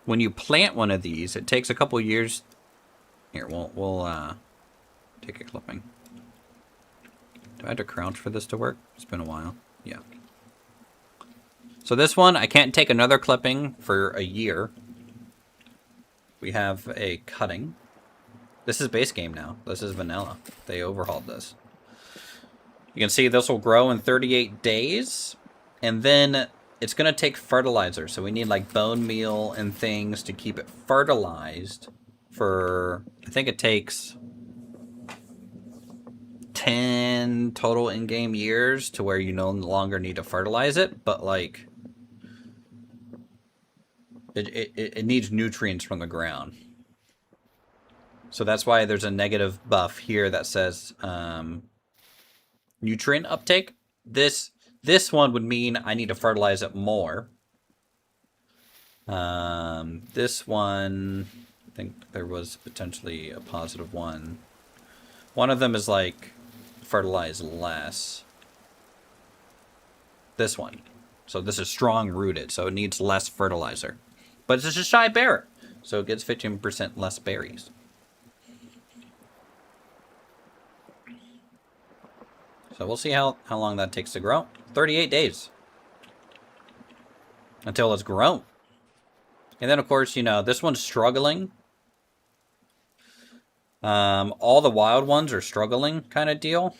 when you plant one of these, it takes a couple years. Here, we'll take a clipping. Do I have to crouch for this to work? It's been a while. Yeah. So this one, I can't take another clipping for a year. We have a cutting. This is base game now. This is vanilla. They overhauled this. You can see this will grow in 38 days. And then it's going to take fertilizer. So we need like bone meal and things to keep it fertilized for, I think it takes 10 total in-game years to where you no longer need to fertilize it. But like, it needs nutrients from the ground. So that's why there's a negative buff here that says nutrient uptake. This one would mean I need to fertilize it more. This one, I think there was potentially a positive one. One of them is like fertilize less. This one. So this is strong rooted, so it needs less fertilizer. But it's just a shy bearer, so it gets 15% less berries. So we'll see how long that takes to grow. 38 days. Until it's grown. And then, of course, you know, this one's struggling. All the wild ones are struggling kind of deal.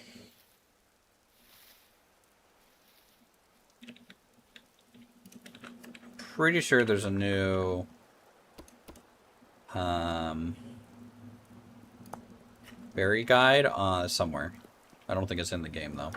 Pretty sure there's a new berry guide somewhere. I don't think it's in the game though.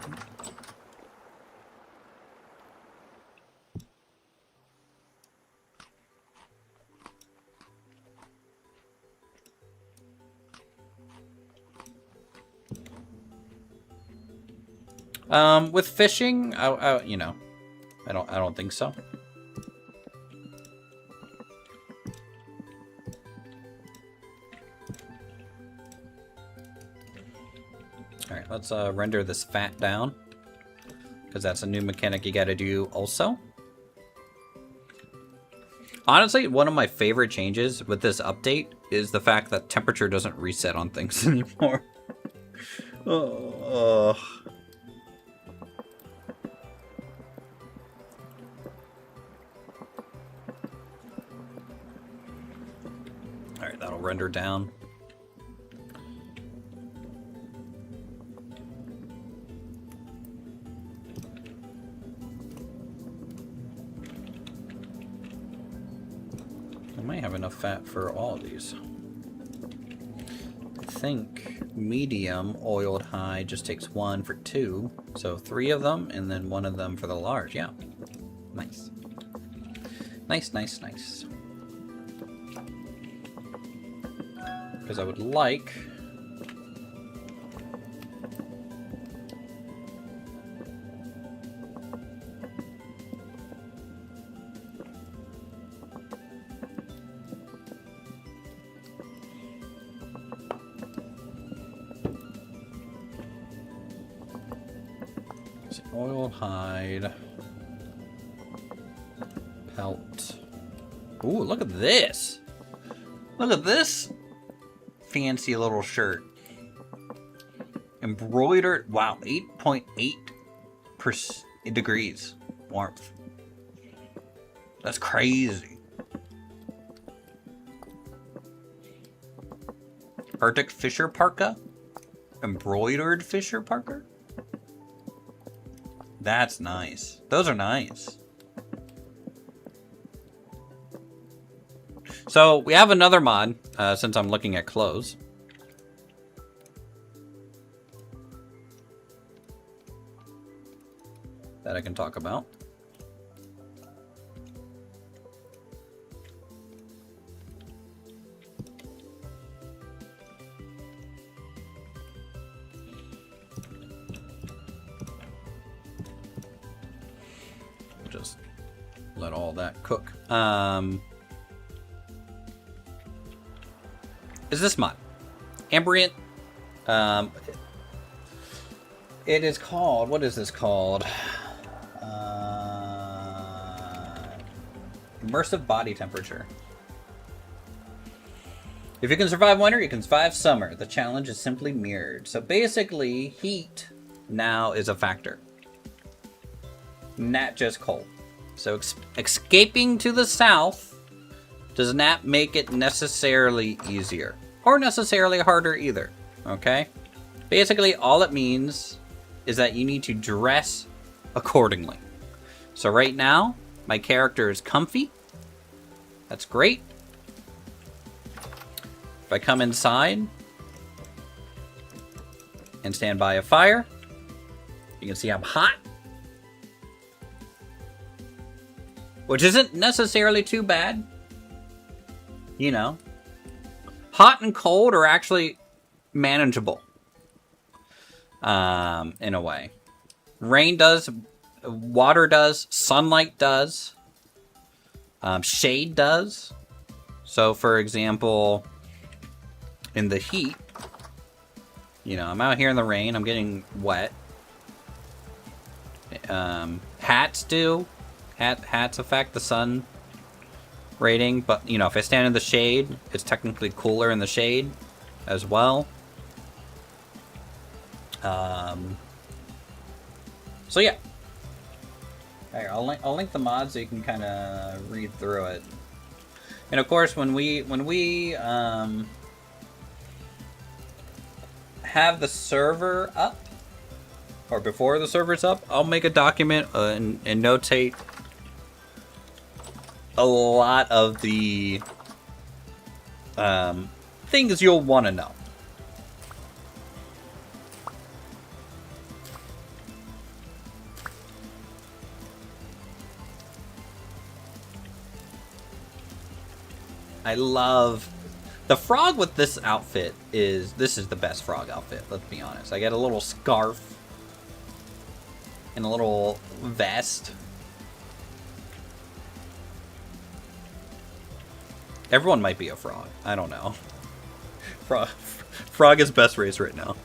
With fishing, you know, I don't think so. Alright, let's render this fat down. Because that's a new mechanic you gotta do also. Honestly, one of my favorite changes with this update is the fact that temperature doesn't reset on things anymore. Oh. Alright, that'll render down. I might have enough fat for all of these. I think medium oiled high just takes 1 for 2. So 3 of them, and then 1 of them for the large. Yeah. Nice. Nice, nice, nice. Because I would like... oiled hide. Pelt. Ooh, look at this. Look at this fancy little shirt. Embroidered. Wow, 8.8 degrees warmth. That's crazy. Arctic Fisher parka. Embroidered Fisher parka. That's nice. Those are nice. So we have another mod, since I'm looking at clothes. That I can talk about. Just let all call that? Cook. Is this mod? Ambient. It is called, what is this called? Immersive body temperature. If you can survive winter, you can survive summer. The challenge is simply mirrored. So basically, heat now is a factor. Not just cold. So escaping to the south does not make it necessarily easier. Or necessarily harder either. Okay? Basically, all it means is that you need to dress accordingly. So right now, my character is comfy. That's great. If I come inside and stand by a fire, you can see I'm hot. Which isn't necessarily too bad. You know. Hot and cold are actually manageable. In a way. Rain does, water does, sunlight does, shade does. So, for example, in the heat, you know, I'm out here in the rain, I'm getting wet. Hats do. Hats affect the sun rating, but, you know, if I stand in the shade, it's technically cooler in the shade as well. So yeah. Alright, I'll link the mod so you can kind of read through it. And of course, when we have the server up, or before the server's up, I'll make a document and notate a lot of the things you'll want to know. I love the frog with this outfit. This is the best frog outfit, let's be honest. I get a little scarf and a little vest. Everyone might be a frog. I don't know. Frog is best race right now.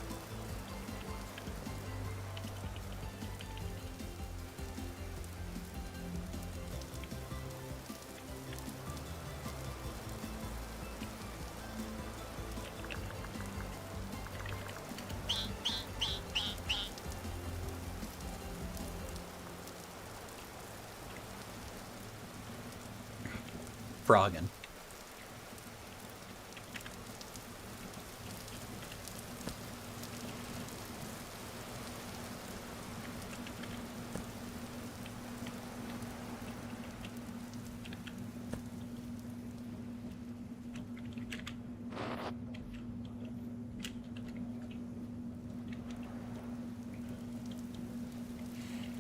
Frogging.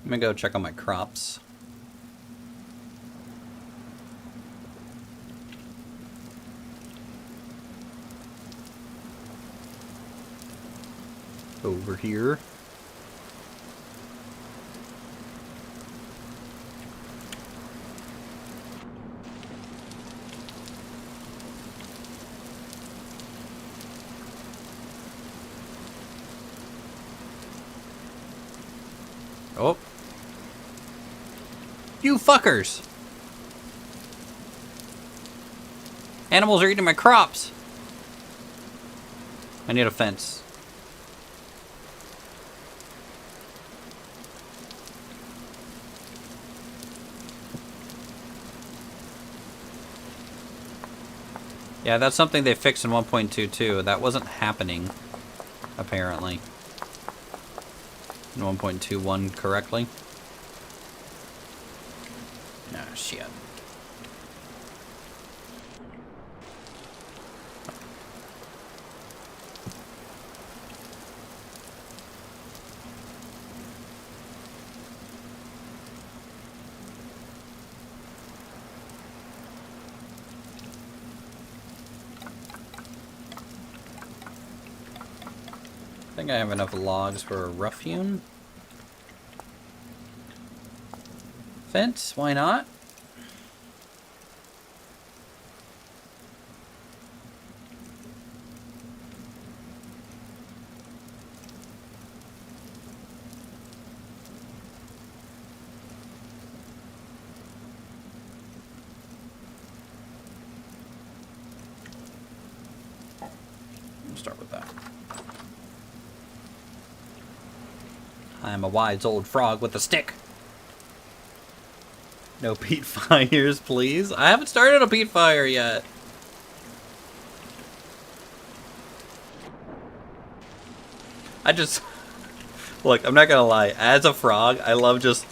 I'm gonna go check on my crops. Over here. Oh. You fuckers! Animals are eating my crops. I need a fence. Yeah, that's something they fixed in 1.22. That wasn't happening, apparently. In 1.21 correctly. Ah, shit. I think I have enough logs for a rough hewn fence. Why not? start with that. I am a wise old frog with a stick. No peat fires, please. I haven't started a peat fire yet. I just... Look, I'm not gonna lie. As a frog, I love just...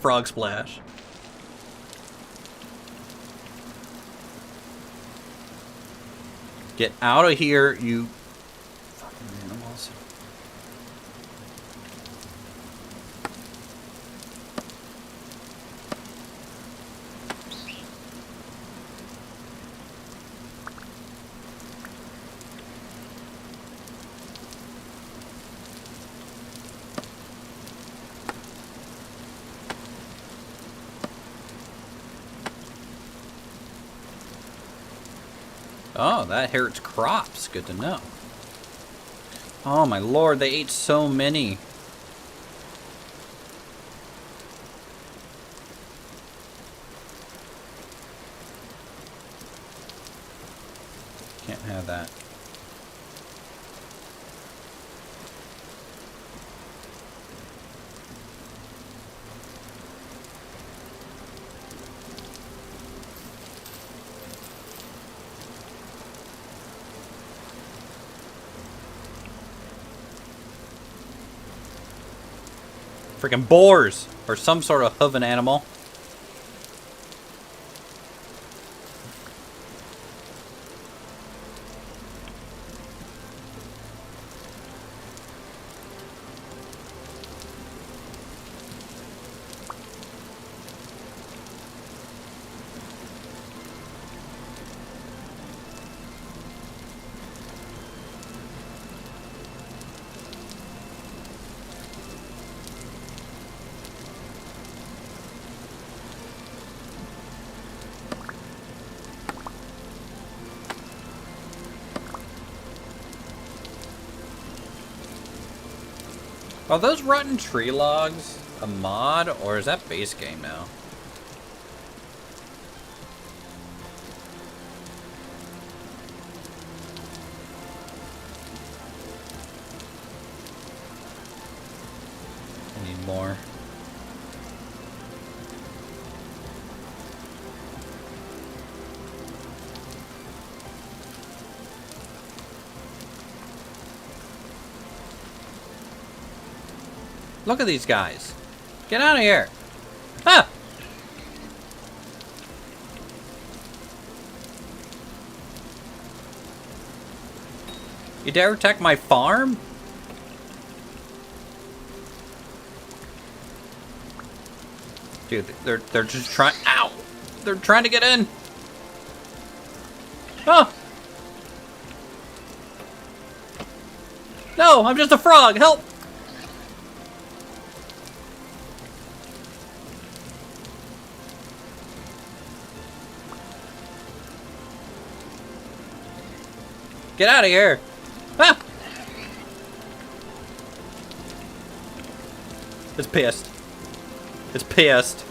frog splash. Get out of here, you fucking animals. Oh, that hurts crops. Good to know. Oh my lord, they ate so many. Can't have that. Freaking boars! Or some sort of hooven animal. Are those rotten tree logs a mod, or is that base game now? I need more. Look at these guys. Get out of here. Ah! You dare attack my farm? Dude, they're just trying. Ow! They're trying to get in. Oh! No, I'm just a frog. Help! Get out of here! Ah! It's pissed. It's pissed.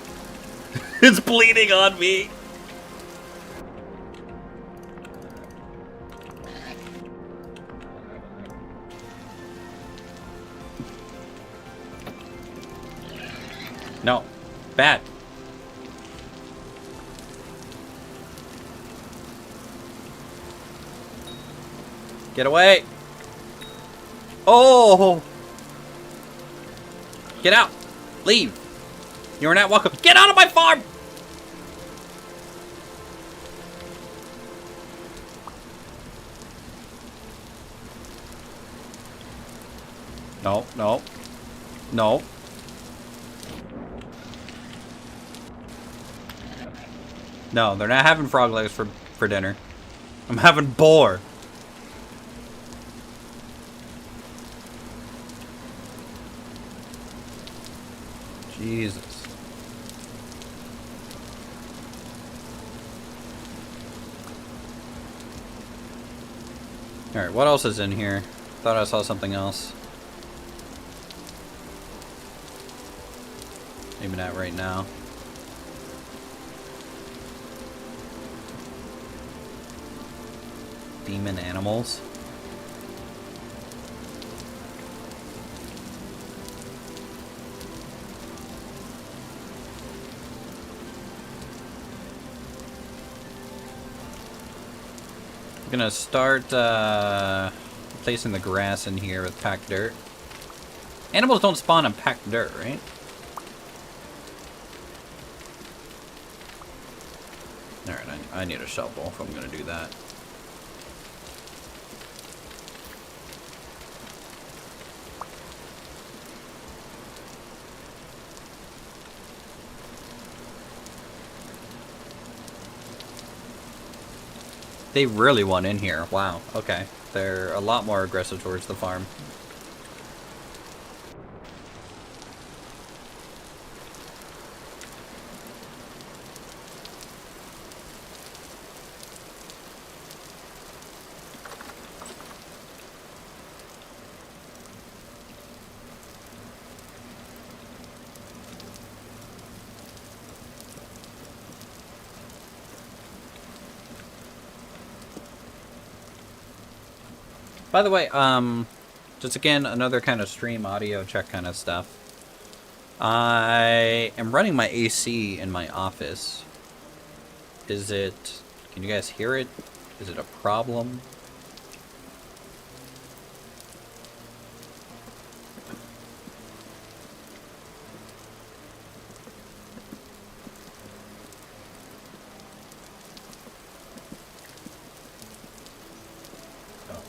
It's bleeding on me. No. Bad. Get away! Oh! Get out! Leave! You are not welcome. Get out of my farm! No, no. No. No, they're not having frog legs for dinner. I'm having boar. Jesus. Alright, what else is in here? Thought I saw something else. Maybe not right now. demon animals. I'm gonna start placing the grass in here with packed dirt. Animals don't spawn in packed dirt, right? Alright, I need a shovel if I'm gonna do that. They really want in here. Wow, okay. They're a lot more aggressive towards the farm. By the way, just again, another kind of stream audio check kind of stuff. I am running my AC in my office. Is it... Can you guys hear it? Is it a problem?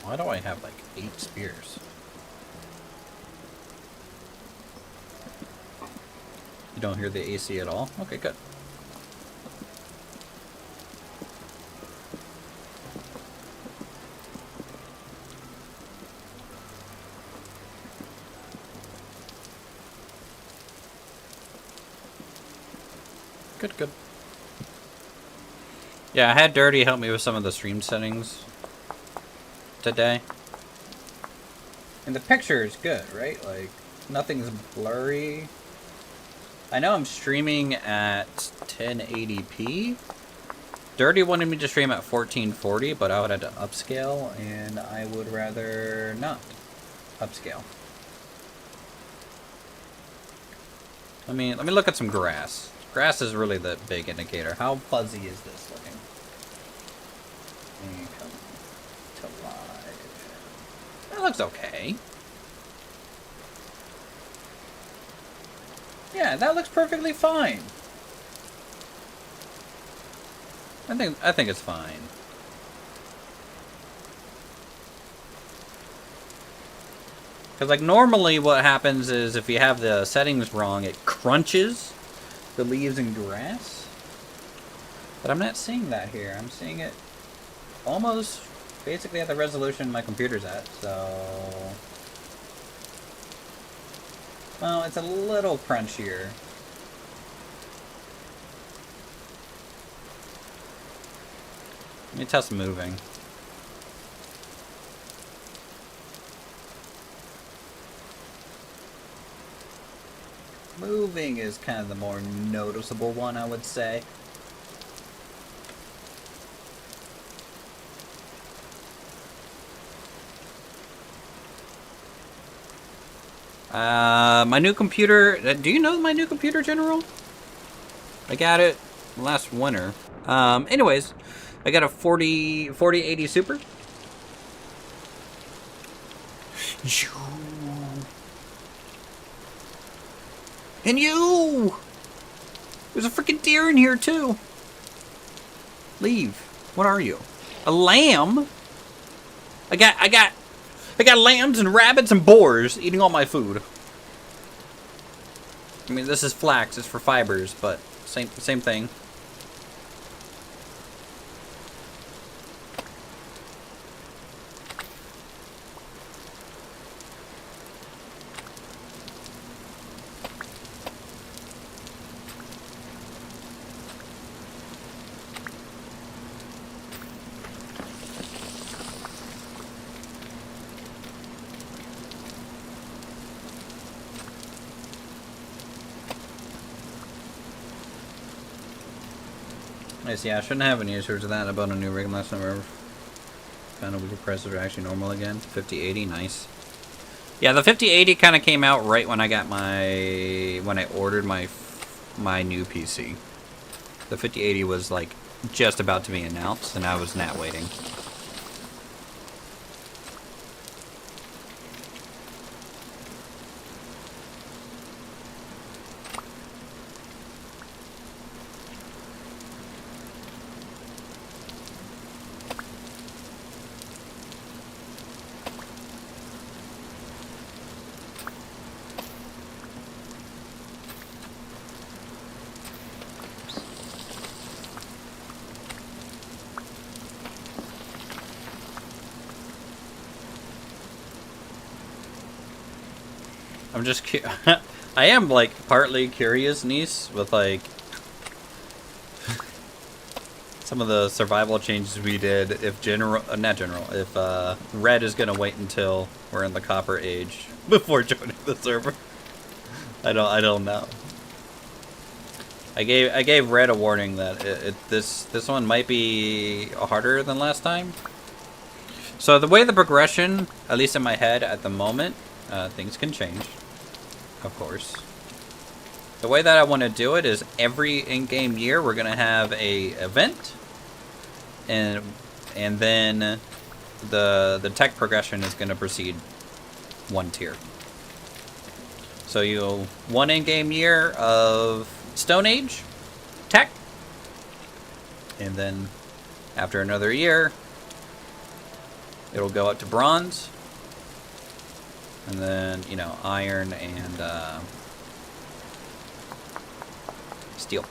Why do I have like 8 spears? You don't hear the AC at all? Okay, good. Good, good. Yeah, I had Dirty help me with some of the stream settings today. And the picture is good, right? Like, nothing's blurry. I know I'm streaming at 1080p. Dirty wanted me to stream at 1440, but I would have to upscale, and I would rather not upscale. Let me look at some grass. Grass is really the big indicator. How fuzzy is this looking? Let me come to live. That looks okay. Yeah, that looks perfectly fine. I think it's fine. Because like normally what happens is if you have the settings wrong, it crunches the leaves and grass. But I'm not seeing that here. I'm seeing it almost basically at the resolution my computer's at, so... Well, it's a little crunchier. Let me test moving. Moving is kind of the more noticeable one, I would say. My new computer, do you know my new computer, General? I got it last winter. Anyways, I got a 4080 Super. And you! There's a freaking deer in here, too. Leave. What are you? A lamb? I got lambs and rabbits and boars eating all my food. I mean, this is flax. It's for fibers, but same thing. Nice, yeah, I shouldn't have any issues with that about a new rig last November. Found a weaker prices are actually normal again. 5080, nice. Yeah, the 5080 kind of came out right when I got when I ordered my new PC. The 5080 was like just about to be announced, and I was not waiting. I'm just I am like partly curious, niece, with like some of the survival changes we did. If if Red is gonna wait until we're in the Copper Age before joining the server. I don't know. I gave Red a warning that this one might be harder than last time. So the way the progression, at least in my head at the moment, things can change. Of course. The way that I want to do it is every in-game year we're gonna have a event, and then the tech progression is gonna proceed one tier. So one in-game year of Stone Age tech, and then after another year it'll go up to bronze. And then, iron and steel.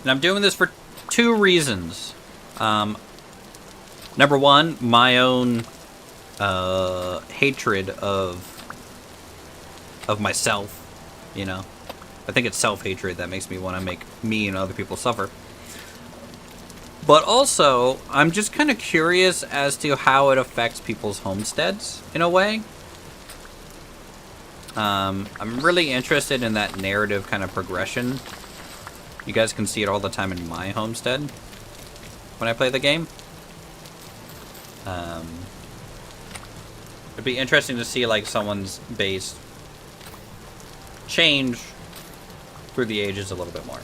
And I'm doing this for two reasons. Number one, my own hatred of myself, I think it's self-hatred that makes me want to make me and other people suffer. But also, I'm just kind of curious as to how it affects people's homesteads, in a way. I'm really interested in that narrative kind of progression. You guys can see it all the time in my homestead when I play the game. It'd be interesting to see, like, someone's base change through the ages a little bit more.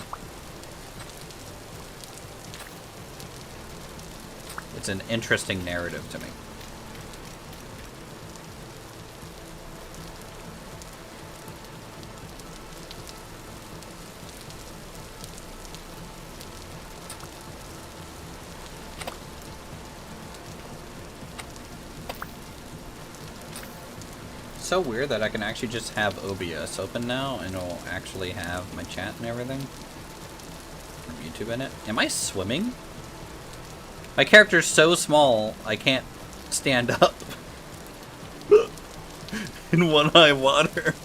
It's an interesting narrative to me. So weird that I can actually just have OBS open now and it'll actually have my chat and everything from YouTube in it. Am I swimming? My character's so small I can't stand up in one high water.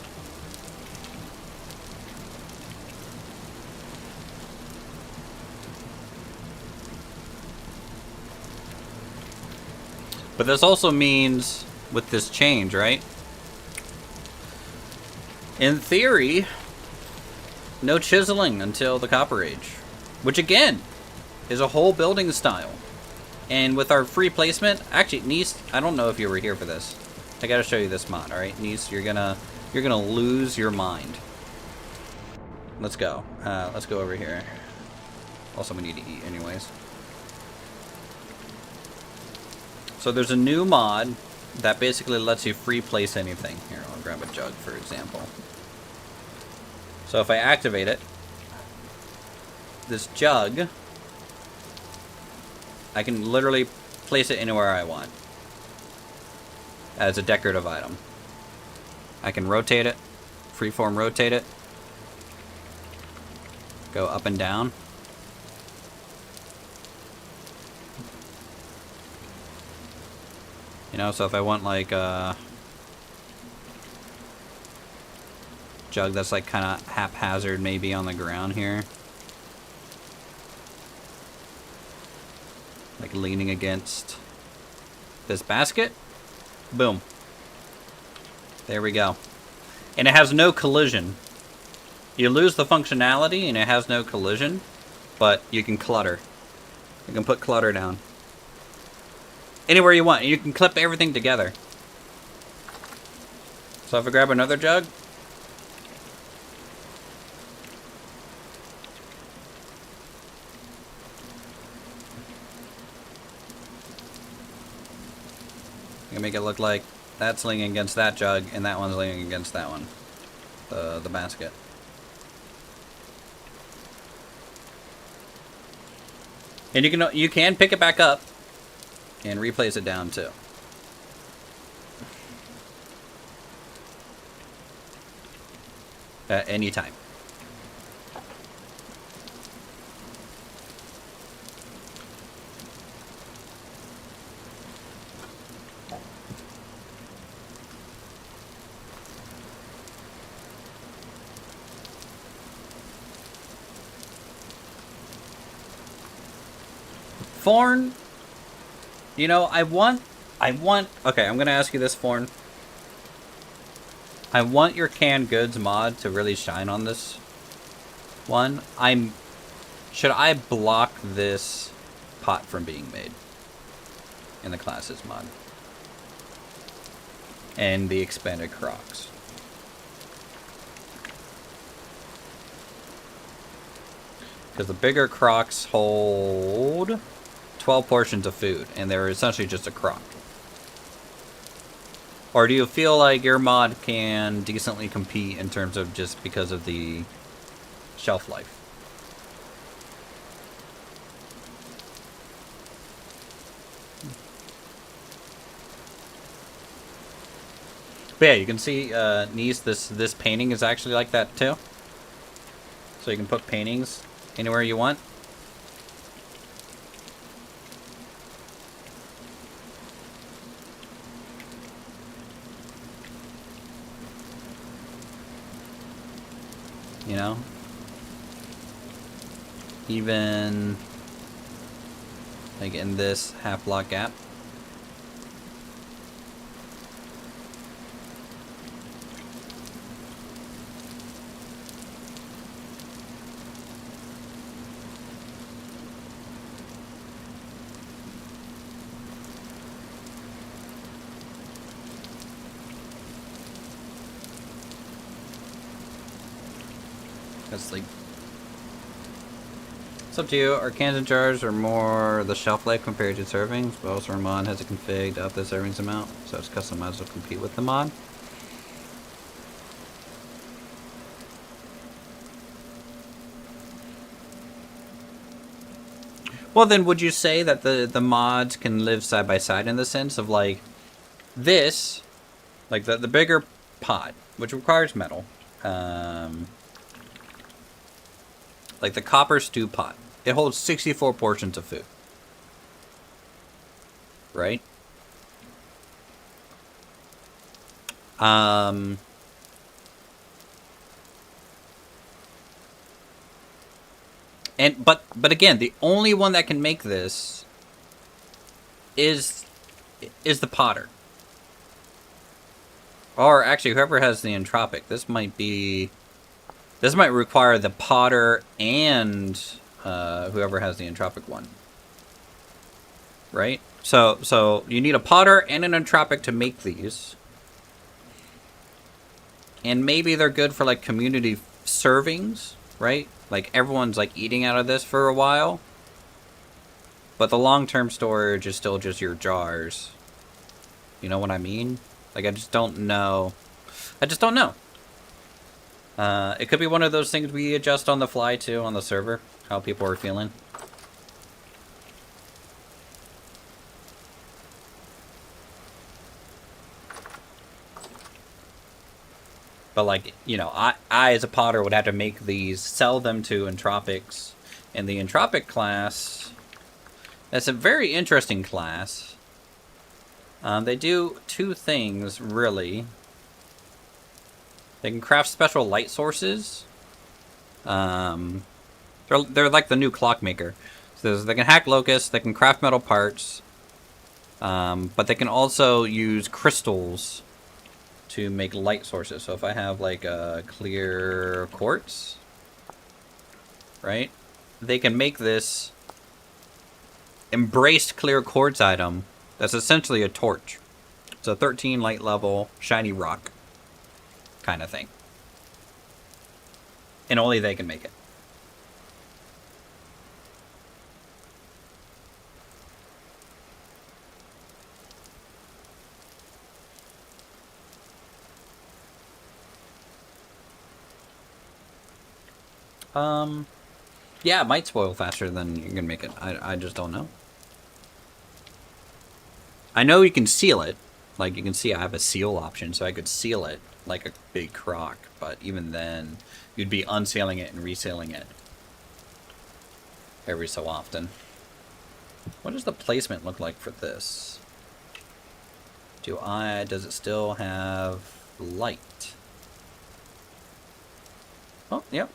But this also means with this change, right? In theory, no chiseling until the Copper Age, which again is a whole building style. And with our free placement, actually, Niece, I don't know if you were here for this. I gotta show you this mod, all right, Niece, you're gonna lose your mind. Let's go. Let's go over here. Also, we need to eat, anyways. So there's a new mod that basically lets you free place anything. Here, I'll grab a jug, for example. So if I activate it, this jug, I can literally place it anywhere I want as a decorative item. I can rotate it, freeform rotate it, go up and down. So if I want like a jug that's like kind of haphazard maybe on the ground here, like leaning against this basket, Boom. There we go. And it has no collision. You lose the functionality and it has no collision, but you can clutter. You can put clutter down. Anywhere you want. You can clip everything together. So if I grab another jug. You can make it look like that's leaning against that jug and that one's leaning against that one. The basket. And you can pick it back up and replace it down too. At any time. Forn, you know, I want, okay, I'm gonna ask you this, Forn. I want your canned goods mod to really shine on this one. Should I block this pot from being made in the classes mod? And the expanded crocs. Because the bigger crocs hold 12 portions of food, and they're essentially just a crock. Or do you feel like your mod can decently compete in terms of just because of the shelf life? But yeah, you can see, Nice, this painting is actually like that too. So you can put paintings anywhere you want. You know? Even like in this half block gap. That's like, it's up to you. Our cans and jars are more the shelf life compared to servings, but also our mod has it configured up the servings amount, so it's customized to compete with the mod. Well, then would you say that the mods can live side by side in the sense of like this, like the bigger pot, which requires metal, like the copper stew pot. It holds 64 portions of food. Right? And but again, the only one that can make this is the potter. Or actually whoever has the entropic. This might require the potter and whoever has the entropic one. Right? So you need a potter and an entropic to make these. And maybe they're good for like community servings, right? Like everyone's like eating out of this for a while. But the long-term storage is still just your jars. You know what I mean? Like I just don't know. It could be one of those things we adjust on the fly too on the server, how people are feeling. But like, you know, I as a potter would have to make these, sell them to entropics. And the entropic class, that's a very interesting class. They do two things, really. They can craft special light sources. They're like the new clockmaker. So they can hack locusts, they can craft metal parts. But they can also use crystals to make light sources. So if I have like a clear quartz, right? They can make this embraced clear quartz item that's essentially a torch. It's a 13 light level shiny rock kind of thing. And only they can make it. Yeah, it might spoil faster than you can make it. I just don't know. I know you can seal it. Like, you can see I have a seal option, so I could seal it like a big crock. But even then, you'd be unsealing it and resealing it every so often. What does the placement look like for this? Does it still have light? Oh, yep.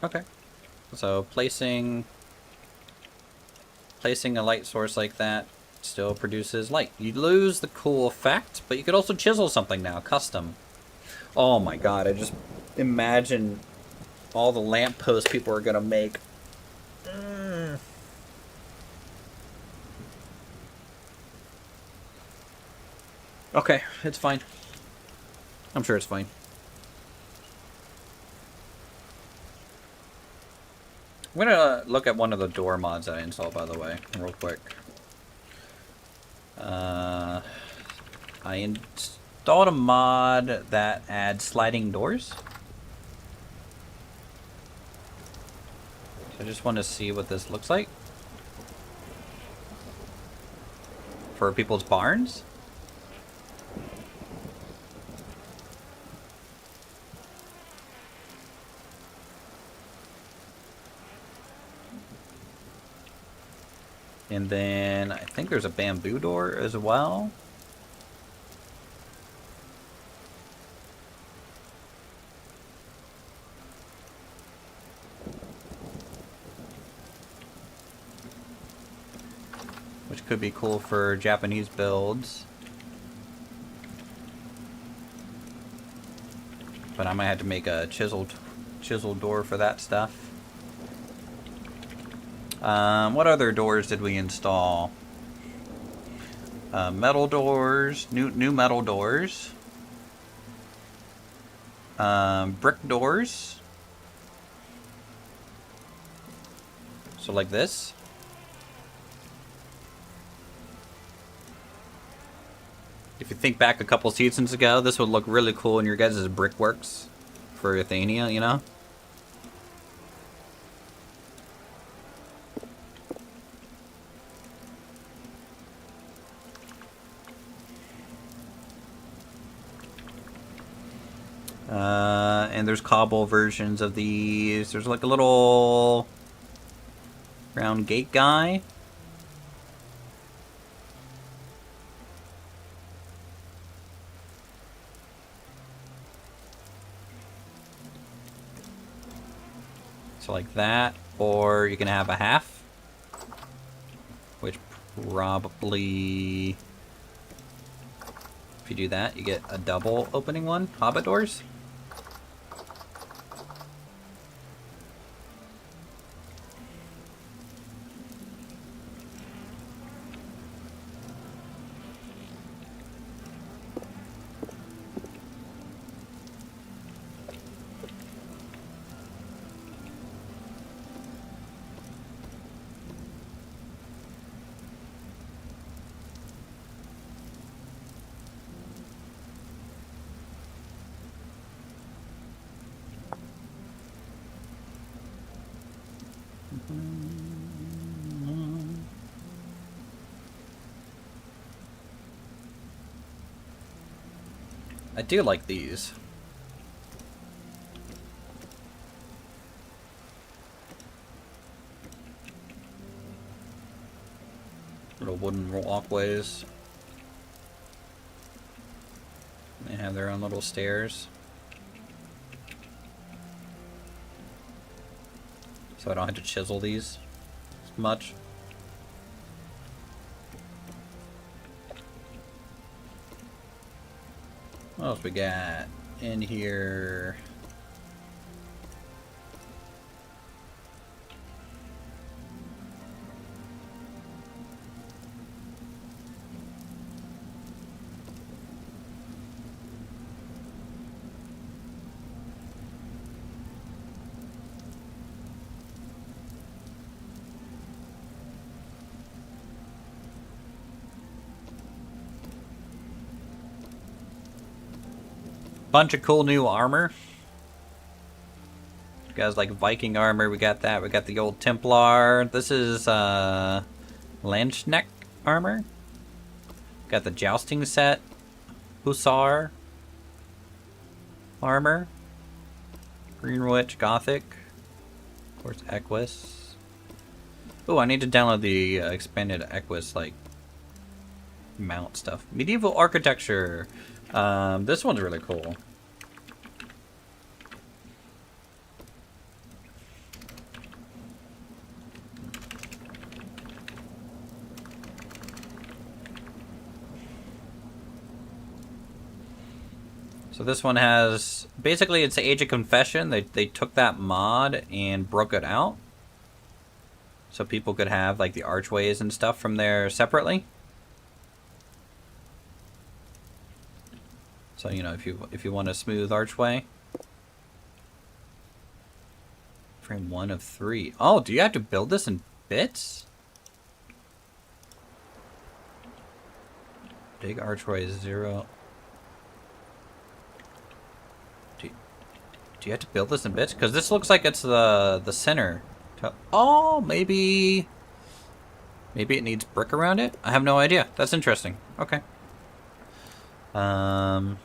Okay. So placing a light source like that still produces light. You lose the cool effect, but you could also chisel something now, custom. Oh my god, I just imagine all the lampposts people are gonna make. Okay, it's fine. I'm sure it's fine. I'm gonna look at one of the door mods that I installed, by the way, real quick. I installed a mod that adds sliding doors. I just want to see what this looks like for people's barns. And then I think there's a bamboo door as well. Which could be cool for Japanese builds. But I might have to make a chiseled door for that stuff. What other doors did we install? Metal doors, new metal doors. Brick doors. So like this. If you think back a couple seasons ago, this would look really cool in your guys' brickworks for Athenia, you know? And there's cobble versions of these. There's like a little round gate guy. So like that, or you can have a half, which probably, if you do that, you get a double opening one, hobbit doors. I do like these. Little wooden walkways. They have their own little stairs. So I don't have to chisel these as much. What else we got in here? Bunch of cool new armor. You guys like Viking armor, we got that. We got the old Templar. This is Lanchneck armor. Got the jousting set. Hussar armor. Green Witch Gothic. Of course, Equus. Oh, I need to download the expanded Equus like mount stuff. Medieval architecture. This one's really cool. So this one has, basically it's the Age of Confession. They took that mod and broke it out. So people could have like the archways and stuff from there separately. So, you know, if you want a smooth archway. Frame 1 of 3. Oh, do you have to build this in bits? Big archway is 0. Do you have to build this in bits? Because this looks like it's the center. Oh, maybe it needs brick around it? I have no idea. That's interesting. Okay. God,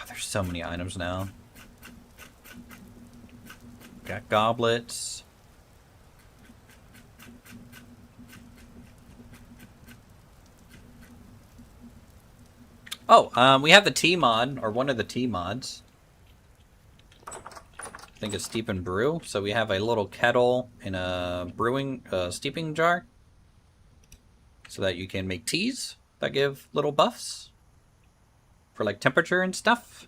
there's so many items now. Got goblets. Oh, we have the T mod, or one of the T mods. I think it's steep and brew. So we have a little kettle in a brewing, steeping jar. So that you can make teas that give little buffs. For like temperature and stuff.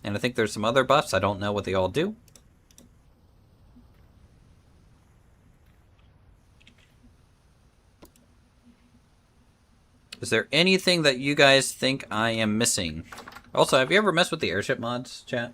And I think there's some other buffs. I don't know what they all do. Is there anything that you guys think I am missing? Also, have you ever messed with the airship mods, chat?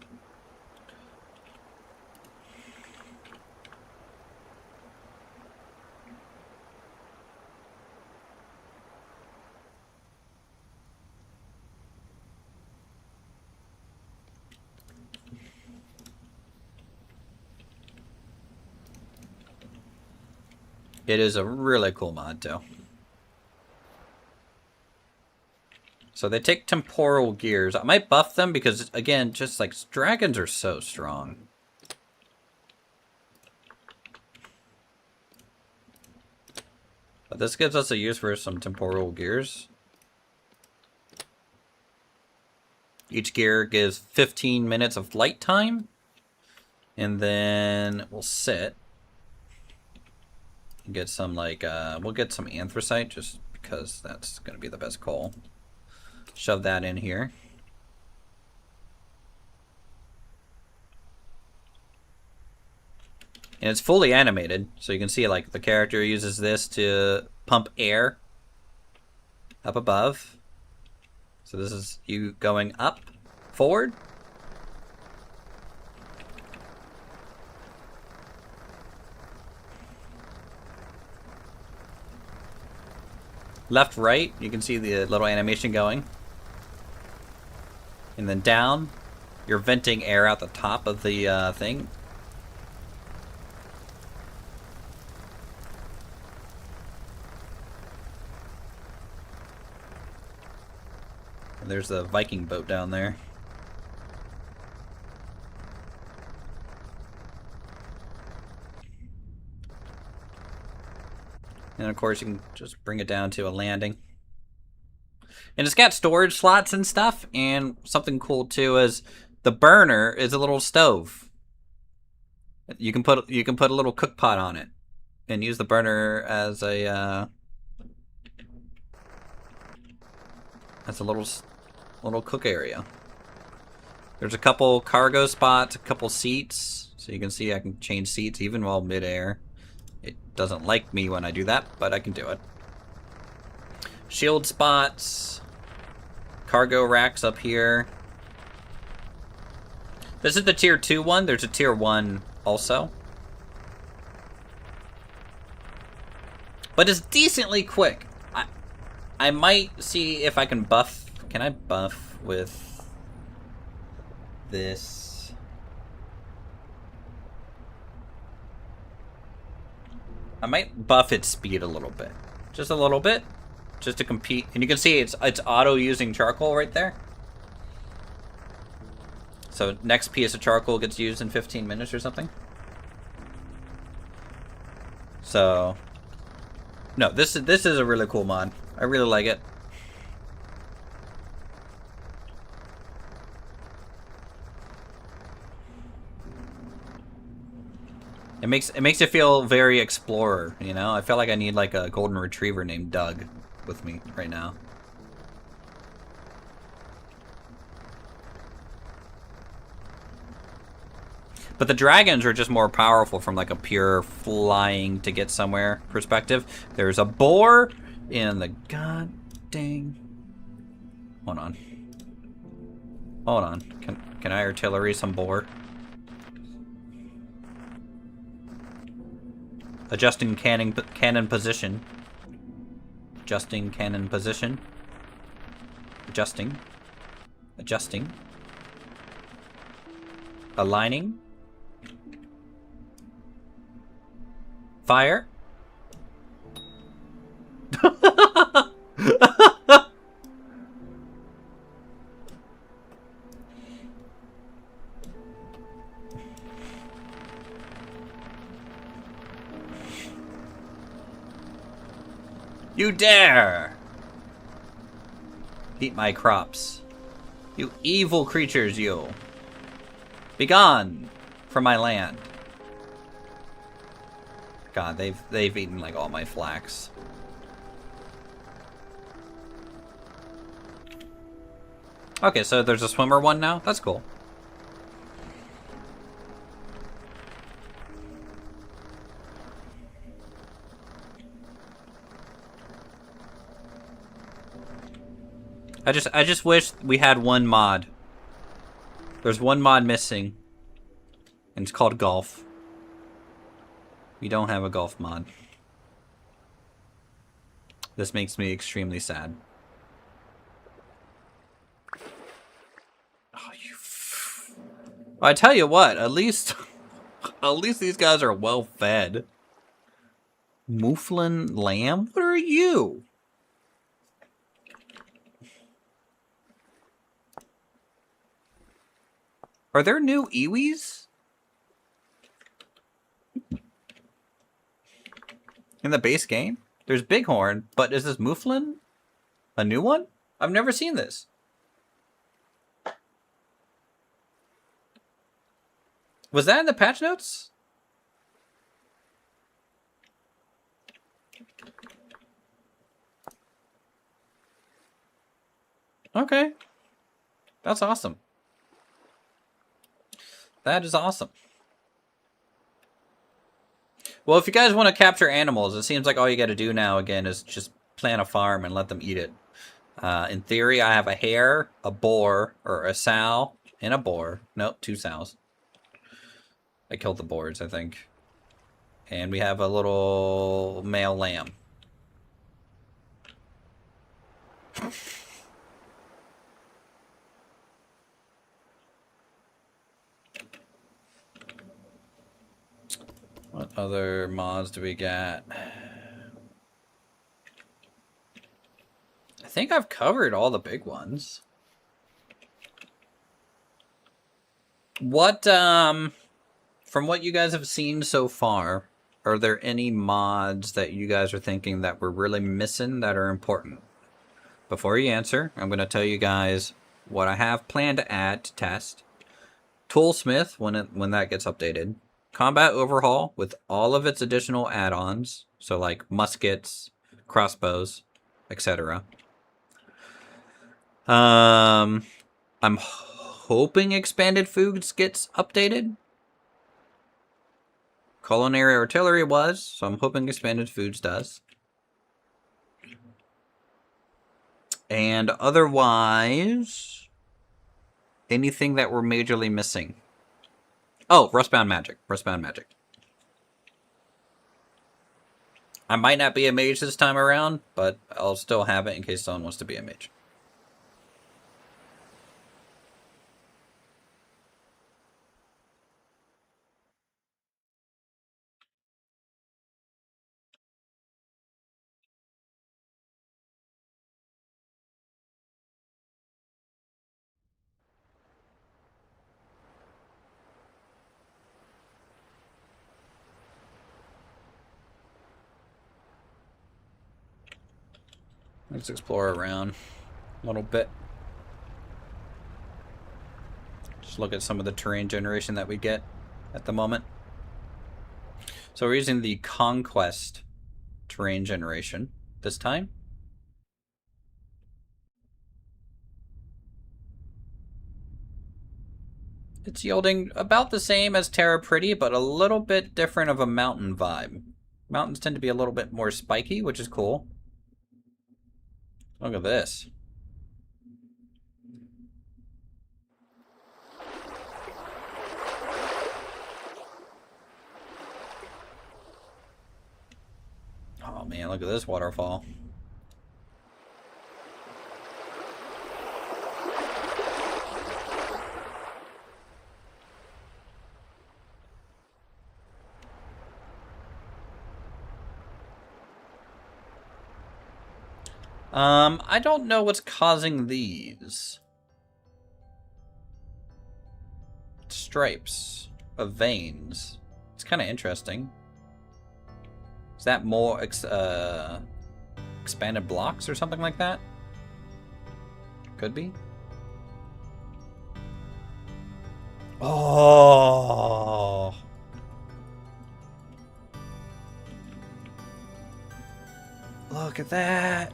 It is a really cool mod, too. So they take temporal gears. I might buff them because, again, just like dragons are so strong. But this gives us a use for some temporal gears. Each gear gives 15 minutes of light time. And then we'll sit. Get some, like, we'll get some anthracite just because that's going to be the best coal. Shove that in here. And it's fully animated, so you can see like the character uses this to pump air up above. So this is you going up, forward. Left, right, you can see the little animation going. And then down, you're venting air out the top of the thing. And there's the Viking boat down there. And of course you can just bring it down to a landing. And it's got storage slots and stuff, and something cool too is the burner is a little stove. You can put a little cook pot on it and use the burner as a That's a little cook area. There's a couple cargo spots, a couple seats. So you can see I can change seats even while midair. It doesn't like me when I do that, but I can do it. Shield spots. Cargo racks up here. This is the tier 2 one. There's a tier 1 also. But it's decently quick. I might see if I can buff. Can I buff with this? I might buff its speed a little bit. Just a little bit. Just to compete. And you can see it's auto using charcoal right there. So next piece of charcoal gets used in 15 minutes or something. So no, this is a really cool mod. I really like it. It makes you feel very explorer, you know? I feel like I need like a golden retriever named Doug with me right now. But the dragons are just more powerful from like a pure flying to get somewhere perspective. There's a boar in the god dang. Hold on. Hold on. Can I artillery some boar? Adjusting cannon position. Adjusting cannon position. Adjusting. Adjusting. Aligning. Fire. You dare eat my crops. You evil creatures, you. Begone from my land. God, they've eaten like all my flax. Okay, so there's a swimmer one now? That's cool. I just wish we had one mod. There's one mod missing. And it's called golf. We don't have a golf mod. This makes me extremely sad. Oh, you. Well, I tell you what, at least these guys are well fed. Mouflon lamb? What are you? Are there new Iwis? In the base game? There's Bighorn, but is this Mouflon a new one? I've never seen this. Was that in the patch notes? Okay. That's awesome. That is awesome. Well, if you guys want to capture animals, it seems like all you got to do now, again, is just plant a farm and let them eat it. In theory, I have a hare, a boar, or a sow, and a boar. Nope, 2 sows. I killed the boars, I think. And we have a little male lamb. What other mods do we got? I think I've covered all the big ones. What, from what you guys have seen so far, are there any mods that you guys are thinking that we're really missing that are important? Before you answer, I'm going to tell you guys what I have planned to add to test. Toolsmith, when that gets updated. Combat Overhaul with all of its additional add-ons, so like muskets, crossbows, etc. I'm hoping Expanded Foods gets updated. Culinary Artillery was, so I'm hoping Expanded Foods does. And otherwise, anything that we're majorly missing. Oh, Rustbound Magic. Rustbound Magic. I might not be a mage this time around, but I'll still have it in case someone wants to be a mage. Let's explore around a little bit. Just look at some of the terrain generation that we get at the moment. So we're using the Conquest terrain generation this time. It's yielding about the same as Terra Pretty, but a little bit different of a mountain vibe. Mountains tend to be a little bit more spiky, which is cool. Look at this. Oh man, look at this waterfall. I don't know what's causing these stripes of veins. It's kind of interesting. Is that more expanded blocks or something like that? Could be. Oh. Look at that.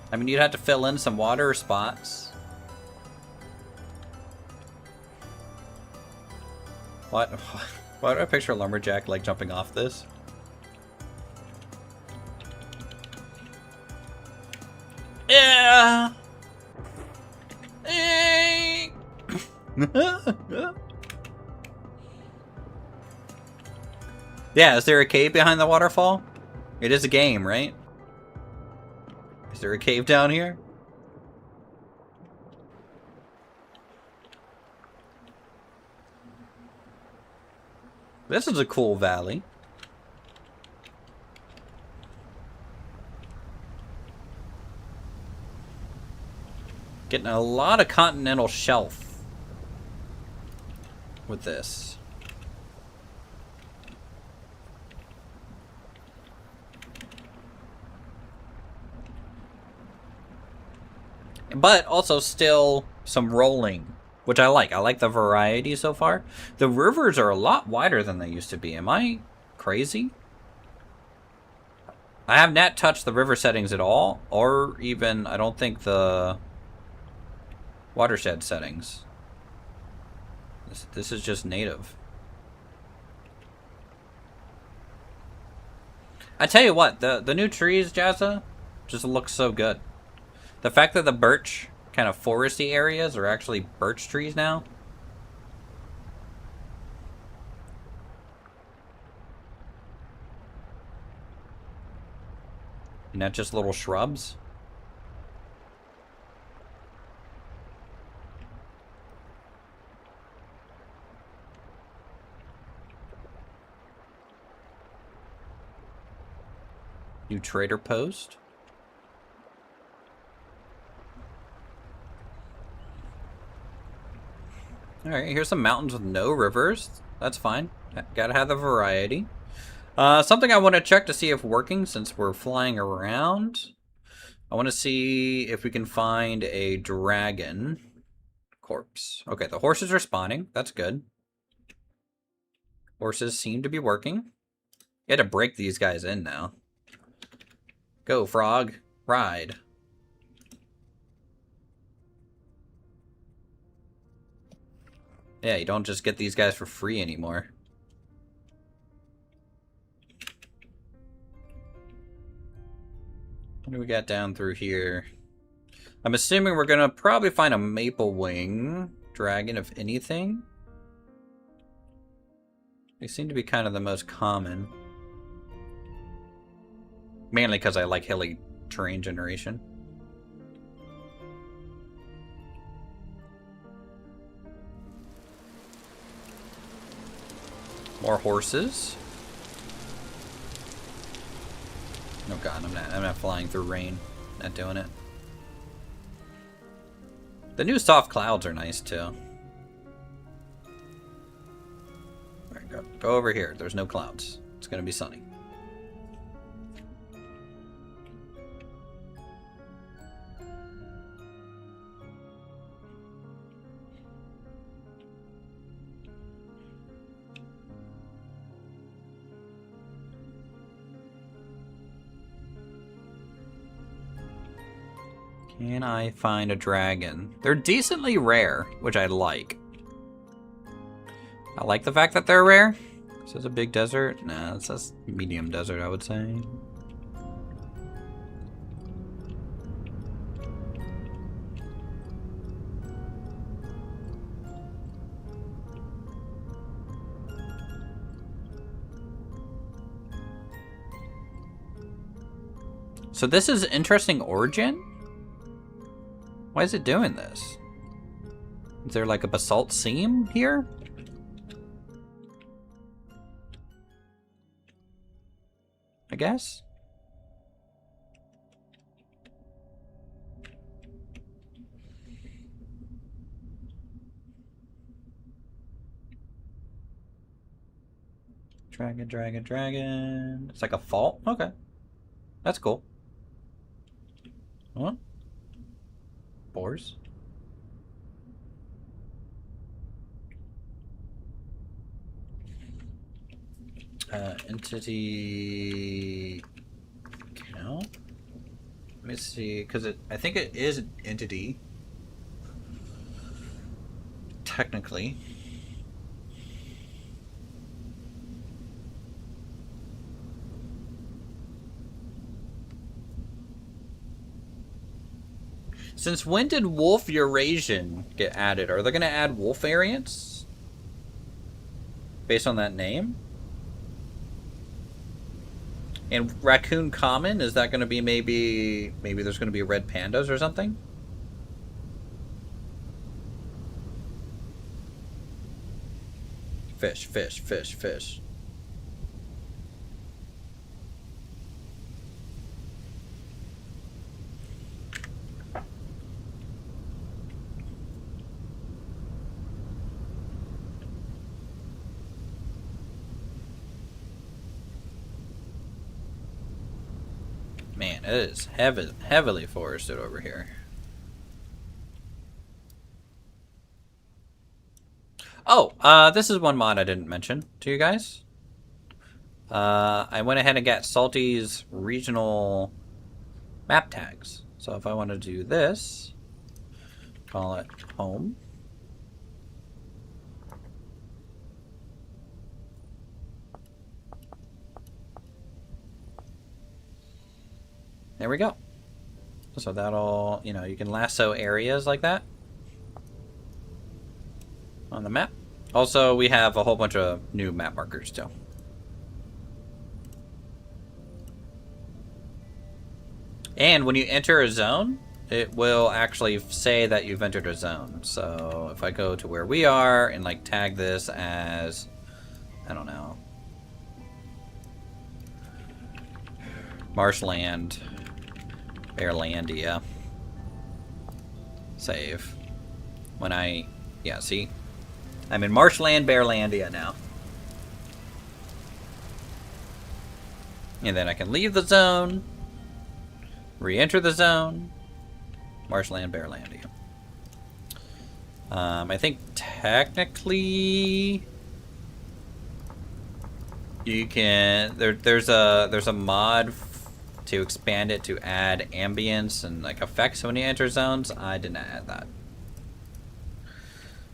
I mean, you'd have to fill in some water spots. What? Why do I picture a lumberjack like jumping off this? Yeah. Hey. Yeah, is there a cave behind the waterfall? It is a game, right? Is there a cave down here? This is a cool valley. Getting a lot of continental shelf with this. But also still some rolling, which I like. I like the variety so far. The rivers are a lot wider than they used to be. Am I crazy? I have not touched the river settings at all, or even, I don't think, the watershed settings. This is just native. I tell you what, the new trees, Jazza, just look so good. The fact that the birch kind of foresty areas are actually birch trees now. And not just little shrubs. New trader post. Alright, here's some mountains with no rivers. That's fine. Gotta have the variety. Something I want to check to see if working since we're flying around. I want to see if we can find a dragon corpse. Okay, the horses are spawning. That's good. Horses seem to be working. You had to break these guys in now. Go, frog. Ride. Yeah, you don't just get these guys for free anymore. What do we got down through here? I'm assuming we're gonna probably find a maple wing dragon, if anything. They seem to be kind of the most common. Mainly because I like hilly terrain generation. More horses. Oh god, I'm not flying through rain. Not doing it. The new soft clouds are nice too. Alright, go over here. There's no clouds. It's gonna be sunny. Can I find a dragon? They're decently rare, which I like. I like the fact that they're rare. Is this a big desert? Nah, it's a medium desert, I would say. So this is interesting origin? Why is it doing this? Is there like a basalt seam here? I guess? Dragon, dragon, dragon. It's like a fault? Okay. That's cool. What? Boars? Entity count? Let me see, because I think it is an entity. Technically. Since when did Wolf Eurasian get added? Are they going to add wolf variants? Based on that name? And Raccoon Common, is that going to be maybe there's going to be red pandas or something? Fish, fish, fish, fish. Man, it is heavily forested over here. Oh, this is one mod I didn't mention to you guys. I went ahead and got Salty's regional map tags. So if I want to do this, call it home. There we go. So that'll, you know, you can lasso areas like that on the map. Also, we have a whole bunch of new map markers too. And when you enter a zone, it will actually say that you've entered a zone. So if I go to where we are and like tag this as, I don't know, Marshland, Bearlandia. Save. When yeah, see? I'm in Marshland, Bearlandia now. And then I can leave the zone, re-enter the zone, Marshland, Bearlandia. I think technically You can there's a mod to expand it to add ambience and like effects when you enter zones. I didn't add that.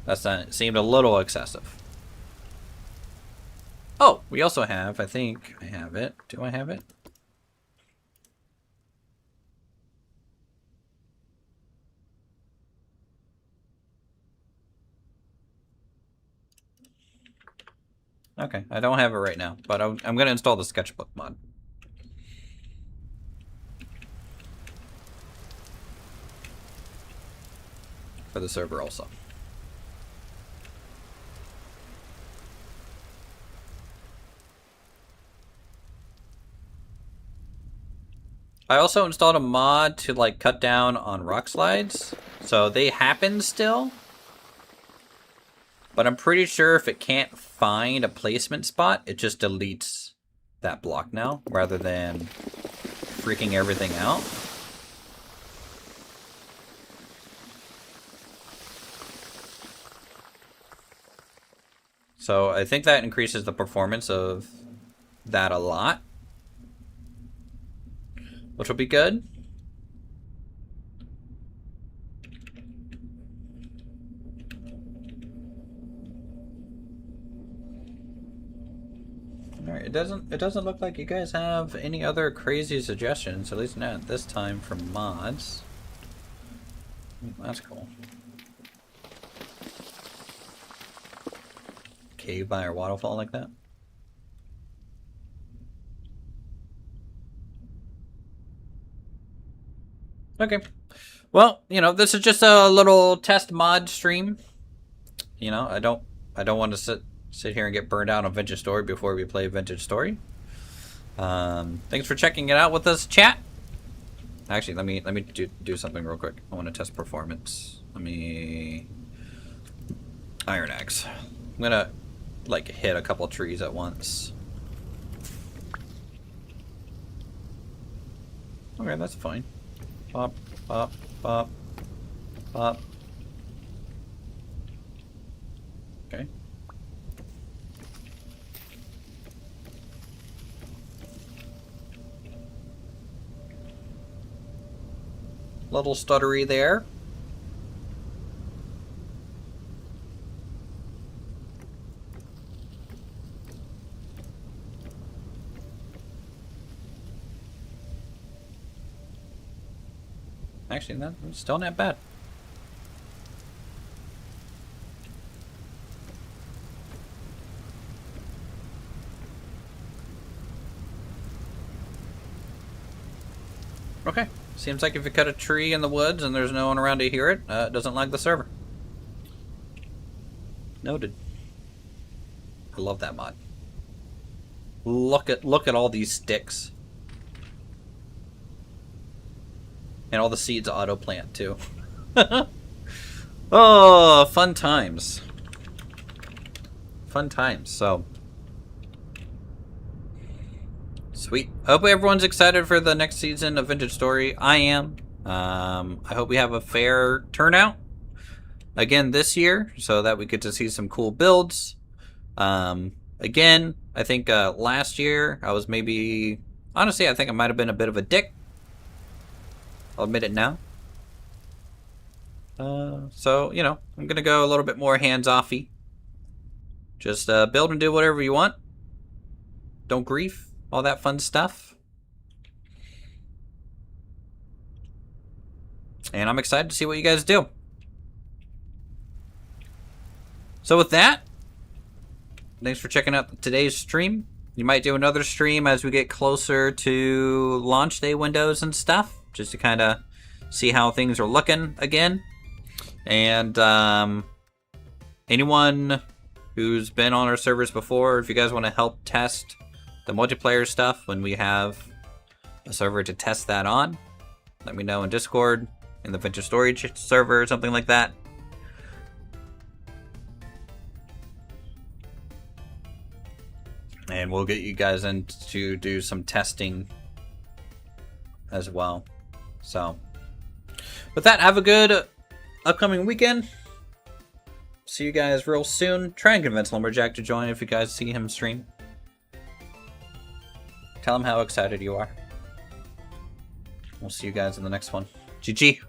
That seemed a little excessive. Oh, we also have, I think I have it. Do I have it? Okay, I don't have it right now, but I'm going to install the sketchbook mod. For the server also. I also installed a mod to like cut down on rock slides. So they happen still. But I'm pretty sure if it can't find a placement spot, it just deletes that block now, rather than freaking everything out. So I think that increases the performance of that a lot, which will be good. Alright, it doesn't look like you guys have any other crazy suggestions, at least not this time from mods. That's cool. Cave by a waterfall like that? Okay. Well, you know, this is just a little test mod stream. You know, I don't want to sit here and get burned out on Vintage Story before we play Vintage Story. Thanks for checking it out with us, chat. Actually, let me do something real quick. I want to test performance. Let me Iron Axe. I'm gonna like hit a couple trees at once. Okay, that's fine. Pop, pop, pop, pop. Okay. Little stuttery there. Actually, that's still not bad. Okay. Seems like if you cut a tree in the woods and there's no one around to hear it, it doesn't lag the server. Noted. I love that mod. Look at all these sticks. And all the seeds auto plant too. Oh, fun times. Fun times. So sweet. I hope everyone's excited for the next season of Vintage Story. I am. I hope we have a fair turnout again this year, so that we get to see some cool builds. Again, I think last year I was honestly, I think I might have been a bit of a dick. I'll admit it now. So, you know, I'm going to go a little bit more hands-offy. Just build and do whatever you want. Don't grief. All that fun stuff. And I'm excited to see what you guys do. So with that, thanks for checking out today's stream. You might do another stream as we get closer to launch day windows and stuff, just to kind of see how things are looking again. And anyone who's been on our servers before, if you guys want to help test the multiplayer stuff when we have a server to test that on, let me know in Discord, in the Vintage Story server or something like that. And we'll get you guys in to do some testing as well. So with that, have a good upcoming weekend. See you guys real soon. Try and convince Lumberjack to join if you guys see him stream. Tell them how excited you are. We'll see you guys in the next one. GG.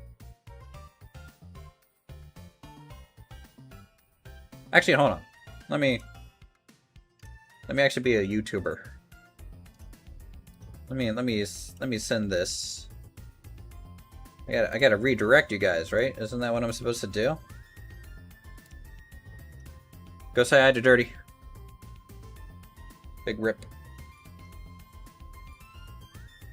Actually, hold on. Let me actually be a YouTuber. Let me send this. I gotta redirect you guys, right? Isn't that what I'm supposed to do? Go say hi to Dirty. Big rip.